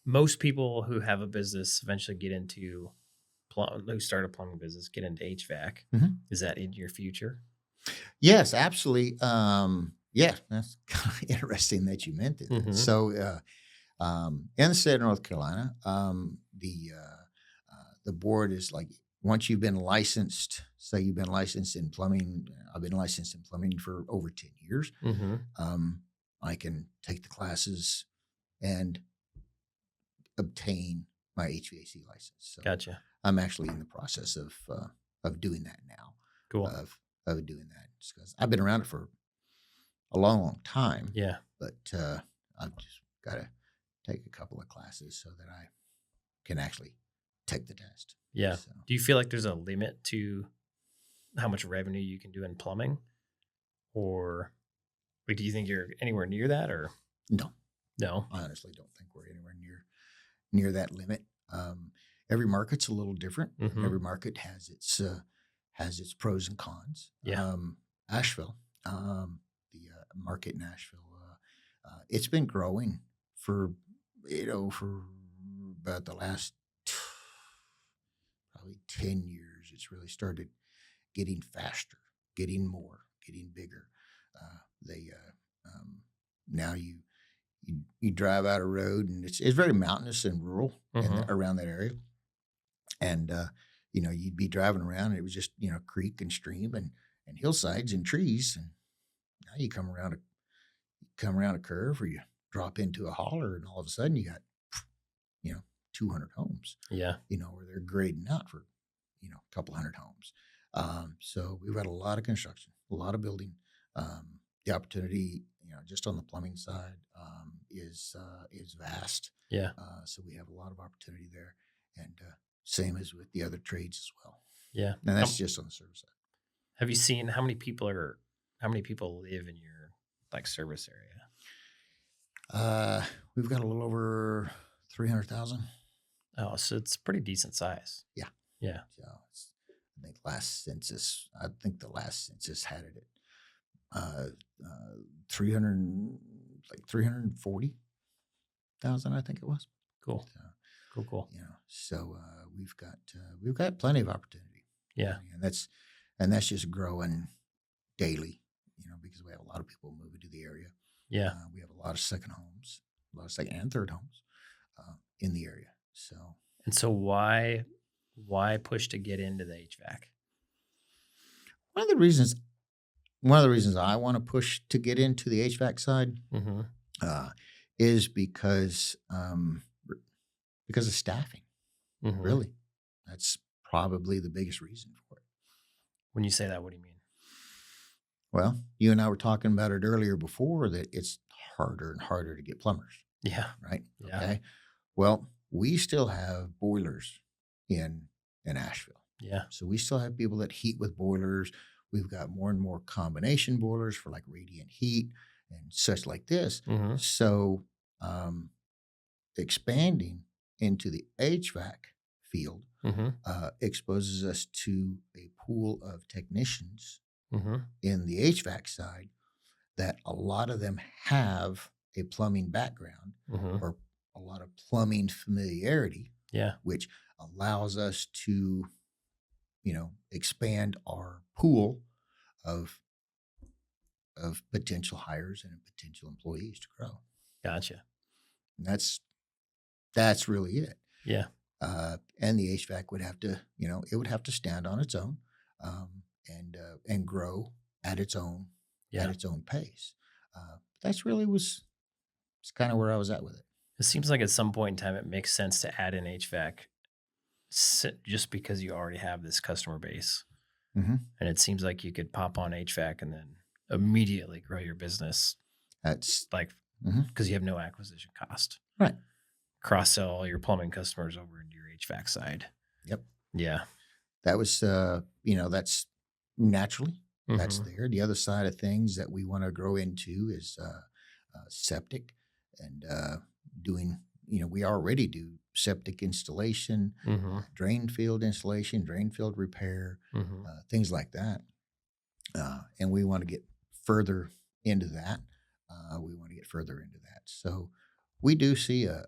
S1: most people who have a business eventually get into who start a plumbing business, get into HVAC.
S2: Mhm.
S1: Is that in your future?
S2: Yes, absolutely. Yeah, that's kind of interesting that you mentioned it.
S1: Mhm.
S2: So, in the state of North Carolina, the board is like, once you've been licensed, say you've been licensed in plumbing, I've been licensed in plumbing for over 10 years.
S1: Mm-hmm.
S2: I can take the classes and obtain my HVAC license. So
S1: Gotcha.
S2: I'm actually in the process of doing that now.
S1: Cool.
S2: Of doing that, just because I've been around it for a long, long time.
S1: Yeah.
S2: But I've just got to take a couple of classes so that I can actually take the test.
S1: Yeah.
S2: So,
S1: do you feel like there's a limit to how much revenue you can do in plumbing, or like, do you think you're anywhere near that, or
S2: no?
S1: I
S2: honestly don't think we're anywhere near that limit. Every market's a little different.
S1: Mhm.
S2: Every market has its pros and cons.
S1: Yeah.
S2: Asheville, the market in Asheville, it's been growing for about the last probably 10 years. It's really started getting faster, getting more, getting bigger. Now you drive out a road and it's very mountainous and rural
S1: Mhm.
S2: around that area. And, you'd be driving around and it was just, creek and stream and hillsides and trees. And now you come around a curve or you drop into a holler and all of a sudden you got, 200 homes,
S1: Yeah.
S2: where they're grading out for, a couple hundred homes. So we've got a lot of construction, a lot of building. The opportunity, just on the plumbing side, is vast.
S1: Yeah.
S2: So we have a lot of opportunity there, and same as with the other trades as well.
S1: Yeah.
S2: And that's just on the service side.
S1: Have you seen how many people live in your like service area?
S2: We've got a little over 300,000.
S1: Oh, so it's pretty decent size.
S2: Yeah.
S1: Yeah.
S2: So I think the last census had it at 340,000, I think it was.
S1: Cool.
S2: So,
S1: Cool.
S2: So we've got plenty of opportunity.
S1: Yeah.
S2: And that's just growing daily, because we have a lot of people moving to the area.
S1: Yeah.
S2: We have a lot of second homes, a lot of second and third homes in the area.
S1: So why push to get into the HVAC?
S2: One of the reasons I want to push to get into the HVAC side
S1: Mm-hmm.
S2: is because of staffing.
S1: Mm-hmm.
S2: Really, that's probably the biggest reason for it.
S1: When you say that, what do you mean?
S2: Well, you and I were talking about it earlier before that it's harder and harder to get plumbers.
S1: Yeah.
S2: Right.
S1: Yeah.
S2: Okay. Well, we still have boilers in Asheville.
S1: Yeah.
S2: So we still have people that heat with boilers. We've got more and more combination boilers for like radiant heat and such like this.
S1: Mm-hmm.
S2: So expanding into the HVAC field
S1: Mm-hmm.
S2: exposes us to a pool of technicians
S1: Mm-hmm.
S2: in the HVAC side that a lot of them have a plumbing background
S1: Mm-hmm.
S2: or a lot of plumbing familiarity.
S1: Yeah.
S2: Which allows us to, expand our pool of potential hires and potential employees to grow.
S1: Gotcha.
S2: And that's really it.
S1: Yeah.
S2: And the HVAC would have to, it would have to stand on its own, and grow at its own pace. That's really was kind of where I was at with it.
S1: It seems like at some point in time it makes sense to add in HVAC just because you already have this customer base.
S2: Mm-hmm.
S1: And it seems like you could pop on HVAC and then immediately grow your business.
S2: That's
S1: like,
S2: mm-hmm.
S1: because you have no acquisition cost.
S2: Right.
S1: Cross sell all your plumbing customers over into your HVAC side.
S2: Yep.
S1: Yeah.
S2: that was, that's naturally that's
S1: Mm-hmm.
S2: there. The other side of things that we want to grow into is septic and doing. We already do septic installation,
S1: Mm-hmm.
S2: drain field installation, drain field repair,
S1: Mm-hmm.
S2: things like that. And we want to get further into that. So we do see a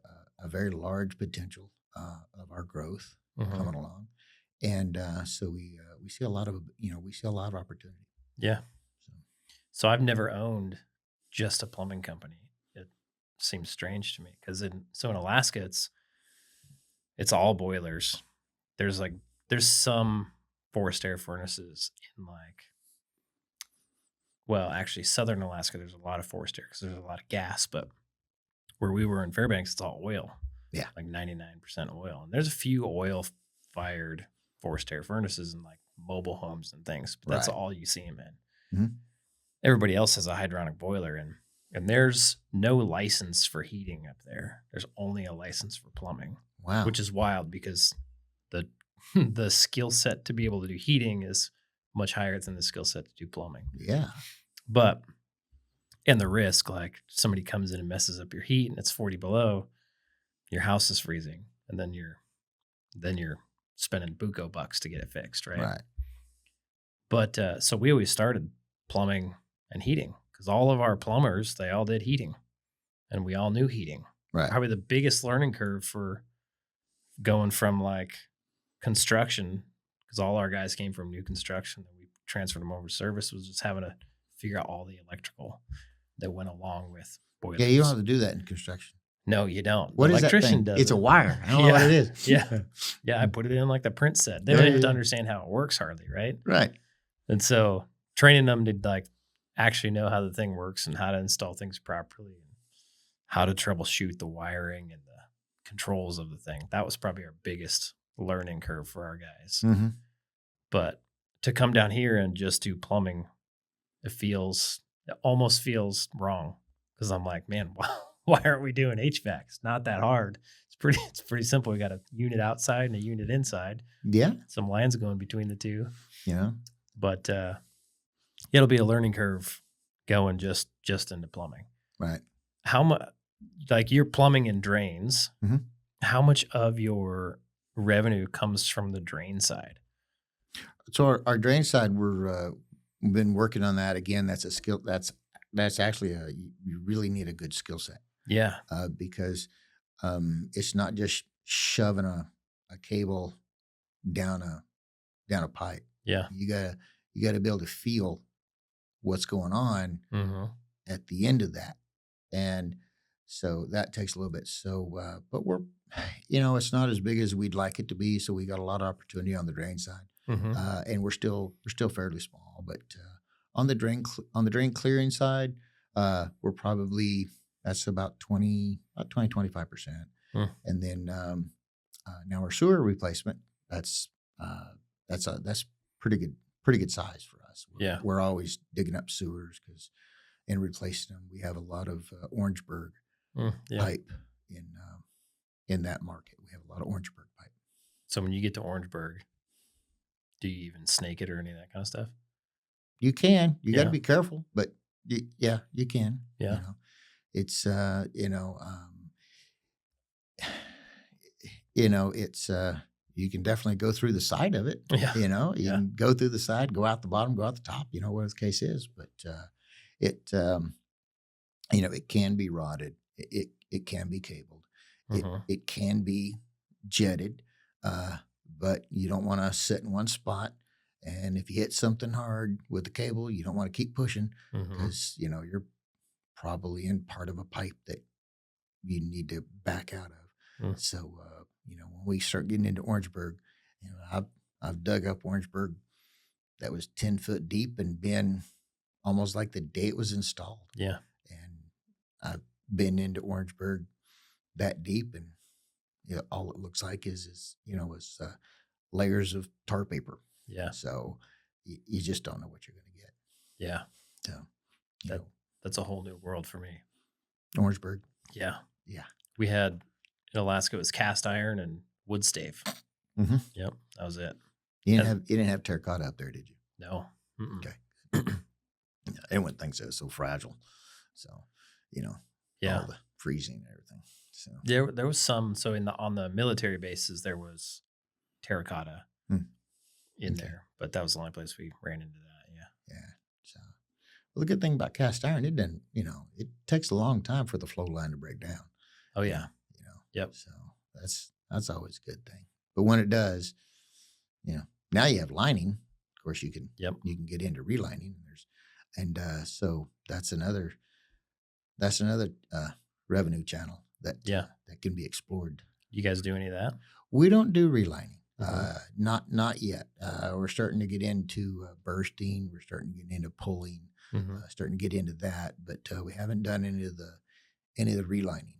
S2: very large potential of our growth
S1: Mm-hmm.
S2: coming along, and so we see a lot of opportunity.
S1: Yeah.
S2: So
S1: So I've never owned just a plumbing company. It seems strange to me because in Alaska it's all boilers. There's like there's some forced air furnaces in actually southern Alaska. There's a lot of forced air because there's a lot of gas, but where we were in Fairbanks, it's all oil,
S2: yeah,
S1: like 99% oil. And there's a few oil fired forced air furnaces in like mobile homes and things, but that's
S2: right.
S1: all you see them in.
S2: Mhm.
S1: Everybody else has a hydronic boiler, and there's no license for heating up there. There's only a license for plumbing,
S2: Wow.
S1: which is wild because the the skill set to be able to do heating is much higher than the skill set to do plumbing.
S2: Yeah.
S1: But and the risk, like somebody comes in and messes up your heat and it's 40 below, your house is freezing, and then you're spending buco bucks to get it fixed, right?
S2: Right.
S1: But so we always started plumbing and heating because all of our plumbers, they all did heating and we all knew heating.
S2: Right.
S1: Probably the biggest learning curve for going from like construction, because all our guys came from new construction and we transferred them over to service, was just having to figure out all the electrical that went along with boilers.
S2: Yeah, you don't have to do that in construction.
S1: No, you don't.
S2: What
S1: the
S2: is that
S1: electrician
S2: thing?
S1: does
S2: It's
S1: it.
S2: a wire. I don't know what it is.
S1: Yeah. Yeah, I put it in like the print said. They
S2: Yeah,
S1: don't
S2: yeah,
S1: even have to
S2: yeah.
S1: understand how it works hardly, right?
S2: Right.
S1: And so training them to like actually know how the thing works and how to install things properly and how to troubleshoot the wiring and the controls of the thing. That was probably our biggest learning curve for our guys.
S2: Mm-hmm.
S1: But to come down here and just do plumbing, it almost feels wrong because I'm like, man, why aren't we doing HVAC? It's not that hard. It's pretty simple. We got a unit outside and a unit inside.
S2: Yeah.
S1: Some lines going between the two.
S2: Yeah.
S1: But it'll be a learning curve going just into plumbing.
S2: Right.
S1: How much, like your plumbing and drains,
S2: Mhm.
S1: how much of your revenue comes from the drain side?
S2: So our drain side, we've been working on that again. That's a skill. That's actually you really need a good skill set
S1: Yeah.
S2: because it's not just shoving a cable down a pipe.
S1: Yeah.
S2: You gotta be able to feel what's going on
S1: Mm-hmm.
S2: at the end of that, and so that takes a little bit. So, but we're, it's not as big as we'd like it to be. So we got a lot of opportunity on the drain side,
S1: Mm-hmm.
S2: and we're still fairly small. But on the drain clearing side, we're probably that's about 25%,
S1: Mm.
S2: and then now our sewer replacement that's pretty good size for us.
S1: Yeah.
S2: We're always digging up sewers and replacing them. We have a lot of Orangeburg
S1: Yeah.
S2: pipe in that market. We have a lot of Orangeburg pipe.
S1: So when you get to Orangeburg, do you even snake it or any of that kind of stuff?
S2: You can. You got to
S1: Yeah.
S2: be careful, but yeah, you can.
S1: Yeah.
S2: It's it's you can definitely go through the side of it.
S1: Yeah.
S2: You
S1: Yeah.
S2: can go through the side, go out the bottom, go out the top. Whatever the case is, but it it can be rotted. It can be cabled.
S1: Mhm.
S2: It can be jetted, but you don't want to sit in one spot. And if you hit something hard with the cable, you don't want to keep pushing
S1: Mhm.
S2: because you're probably in part of a pipe that you need to back out of.
S1: Mm.
S2: So when we start getting into Orangeburg, I've dug up Orangeburg that was 10 foot deep and been almost like the day it was installed.
S1: Yeah.
S2: And I've been into Orangeburg that deep, and all it looks like is layers of tar paper.
S1: Yeah.
S2: So you just don't know what you're going to get.
S1: Yeah.
S2: So
S1: That's a whole new world for me.
S2: Orangeburg.
S1: Yeah.
S2: Yeah.
S1: We had in Alaska, it was cast iron and wood stave.
S2: Mm-hmm.
S1: Yep. That was it.
S2: You didn't have terracotta up there, did you?
S1: No.
S2: Okay. Everyone thinks it's so fragile. So, all the freezing and everything. So
S1: there was some. So on the military bases, there was terracotta in there, but that was the only place we ran into that. Yeah.
S2: Yeah. So, well, the good thing about cast iron, it doesn't. It takes a long time for the flow line to break down.
S1: Oh yeah.
S2: Yep. So that's always a good thing. But when it does, now you have lining. Of course, you can get into relining. So that's another revenue channel that can be explored.
S1: You guys do any of that?
S2: We don't do relining. Not yet. We're starting to get into bursting. We're starting to get into pulling. Starting to get into that, but we haven't done any of the relining.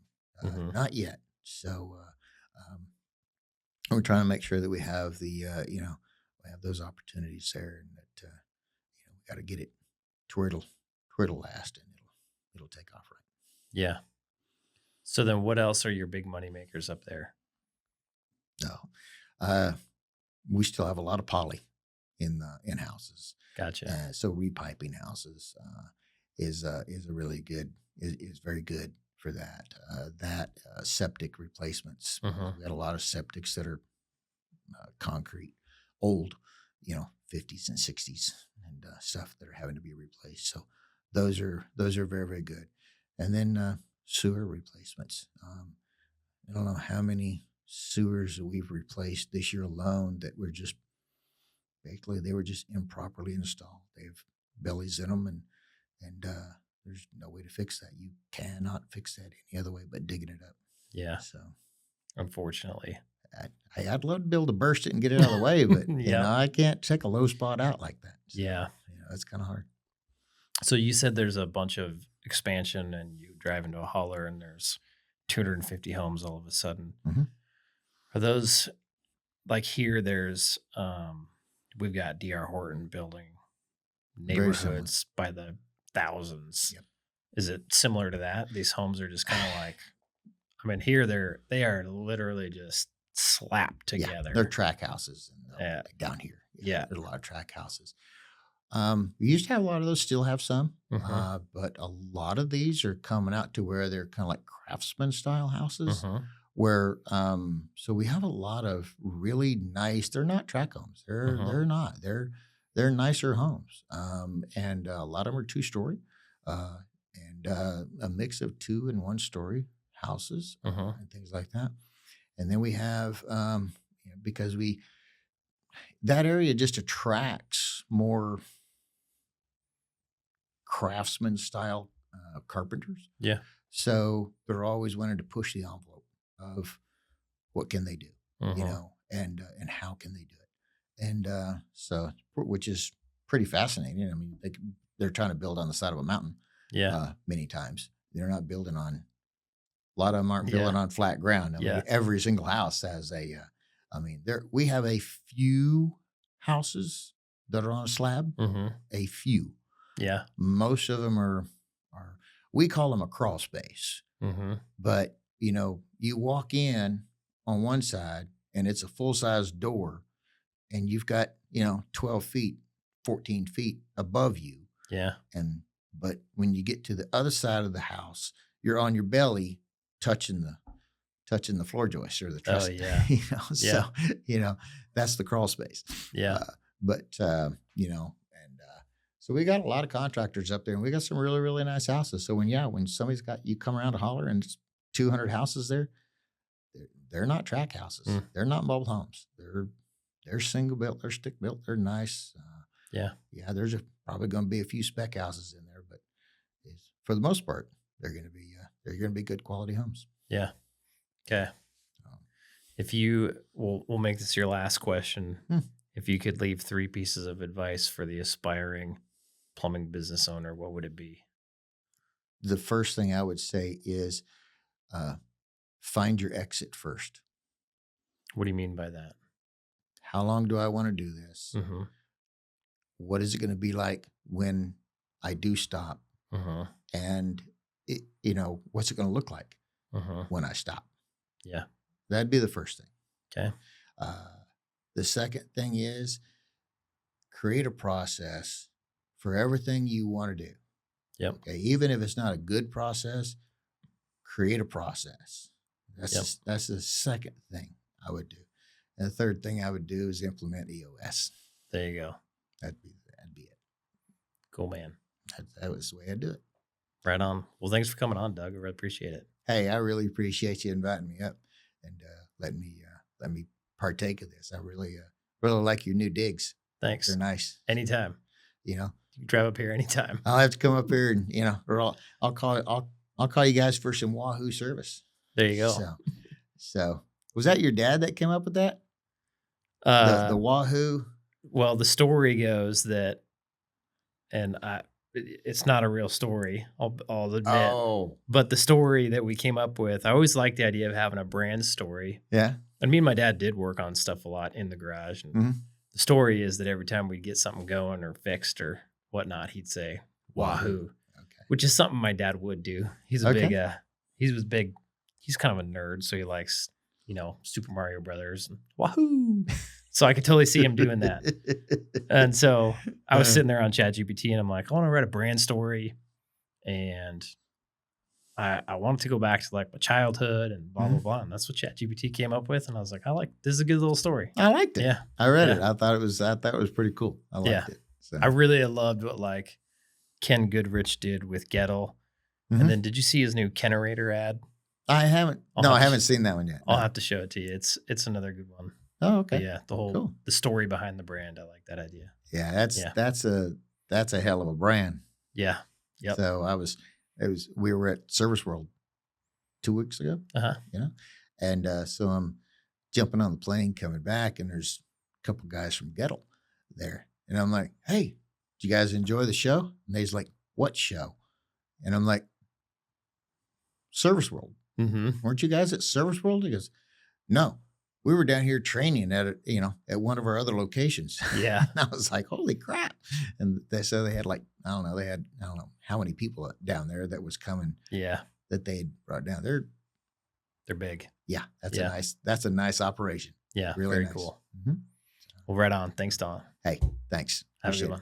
S2: Not yet. So we're trying to make sure that we have the we have those opportunities there, and that we got to get it to where it'll last and it'll take off right.
S1: Yeah. So then, what else are your big money makers up there?
S2: No, we still have a lot of poly in houses.
S1: Gotcha.
S2: So repiping houses is very good for that. Septic replacements. We got a lot of septics that are concrete, old, 50s and 60s, and stuff that are having to be replaced. So those are very, very good. And then sewer replacements. I don't know how many sewers we've replaced this year alone that were just they were just improperly installed. They have bellies in them, and there's no way to fix that. You cannot fix that any other way but digging it up.
S1: Yeah.
S2: So,
S1: unfortunately,
S2: I'd love to be able to burst it and get it out of the way, but I can't take a low spot out like that. So, it's kind of hard.
S1: So you said there's a bunch of expansion, and you drive into a holler, and there's 250 homes all of a sudden. Are those like here? There's we've got D.R. Horton building neighborhoods by the thousands.
S2: Yep.
S1: Is it similar to that? These homes are just kind of like, here they are literally just slapped together.
S2: Yeah, they're track houses down here.
S1: Yeah,
S2: there's a lot of track houses. We used to have a lot of those, still have some, but a lot of these are coming out to where they're kind of like craftsman style houses. Where so we have a lot of really nice. They're not track homes. They're not. They're nicer homes. And a lot of them are 2-story, and a mix of 2 and 1-story houses and things like that. And then we have because that area just attracts more craftsman style carpenters.
S1: Yeah.
S2: So they're always wanting to push the envelope of what can they do, and how can they do it, and so which is pretty fascinating. I mean, they're trying to build on the side of a mountain.
S1: Yeah.
S2: Many times they're not building on. A lot of them aren't building on flat ground. I mean, every single house has we have a few houses that are on a slab. A few.
S1: Yeah.
S2: Most of them are we call them a crawl space. But you walk in on one side and it's a full-size door, and you've got 12 feet, 14 feet above you.
S1: Yeah.
S2: But when you get to the other side of the house, you're on your belly, touching the floor joist or the truss.
S1: Oh yeah.
S2: So that's the crawl space.
S1: Yeah.
S2: So we got a lot of contractors up there, and we got some really, really nice houses. So when somebody's got you come around a holler and it's 200 houses there, they're not track houses. They're not mobile homes. They're single built. They're stick built. They're nice. Yeah. There's probably going to be a few spec houses in there, but for the most part, they're going to be good quality homes.
S1: Yeah. Okay. If we'll make this your last question. If you could leave 3 pieces of advice for the aspiring plumbing business owner, what would it be?
S2: The first thing I would say is find your exit first.
S1: What do you mean by that?
S2: How long do I want to do this? What is it going to be like when I do stop? And what's it going to look like when I stop?
S1: Yeah.
S2: That'd be the first thing.
S1: Okay.
S2: The The second thing is create a process for everything you want to do.
S1: Yep.
S2: Okay. Even if it's not a good process, create a process. That's the second thing I would do. And the third thing I would do is implement EOS.
S1: There you go.
S2: That'd be it.
S1: Cool, man.
S2: That was the way I'd do it.
S1: Right on. Well, thanks for coming on, Doug. I really appreciate it.
S2: Hey, I really appreciate you inviting me up and let me partake of this. I really like your new digs.
S1: Thanks.
S2: They're nice.
S1: Anytime.
S2: You know,
S1: you can drive up here anytime.
S2: I'll have to come up here and or I'll call you guys for some Wahoo service.
S1: There you go.
S2: So was that your dad that came up with that? The Wahoo.
S1: Well, the story goes that, and it's not a real story, I'll admit.
S2: Oh.
S1: But the story that we came up with, I always liked the idea of having a brand story.
S2: Yeah.
S1: And me and my dad did work on stuff a lot in the garage. And the story is that every time we'd get something going or fixed or whatnot, he'd say, Wahoo. Okay. Which is something my dad would do. He's a big, he's kind of a nerd. So he likes, Super Mario Brothers and Wahoo. So I could totally see him doing that. And so I was sitting there on ChatGPT and I'm like, I want to write a brand story. And I wanted to go back to like my childhood and blah, blah, blah. And that's what ChatGPT came up with. And I was like, this is a good little story.
S2: I liked it.
S1: Yeah.
S2: I read it. I thought it was pretty cool. I liked it. So.
S1: I really loved what like Ken Goodrich did with Gettle. And then did you see his new Kennerator ad?
S2: I haven't. I haven't seen that one yet.
S1: I'll have to show it to you. It's another good one.
S2: Oh, okay.
S1: But yeah, the story behind the brand. I like that idea.
S2: Yeah, that's a hell of a brand.
S1: Yeah. Yep.
S2: So we were at Service World 2 weeks ago. And so I'm jumping on the plane coming back, and there's a couple guys from Gettle there, and I'm like, "Hey, did you guys enjoy the show?" And they's like, "What show?" And I'm like, "Service World." Weren't you guys at Service World? He goes, "No, we were down here training at at one of our other locations."
S1: Yeah.
S2: And I was like, "Holy crap!" And they said they had I don't know how many people down there that was coming.
S1: Yeah.
S2: That they had brought down. They're
S1: big.
S2: Yeah, that's a nice operation.
S1: Yeah,
S2: really
S1: very
S2: nice.
S1: Cool. Well, right on. Thanks, Don.
S2: Hey, thanks.
S1: Have a good one.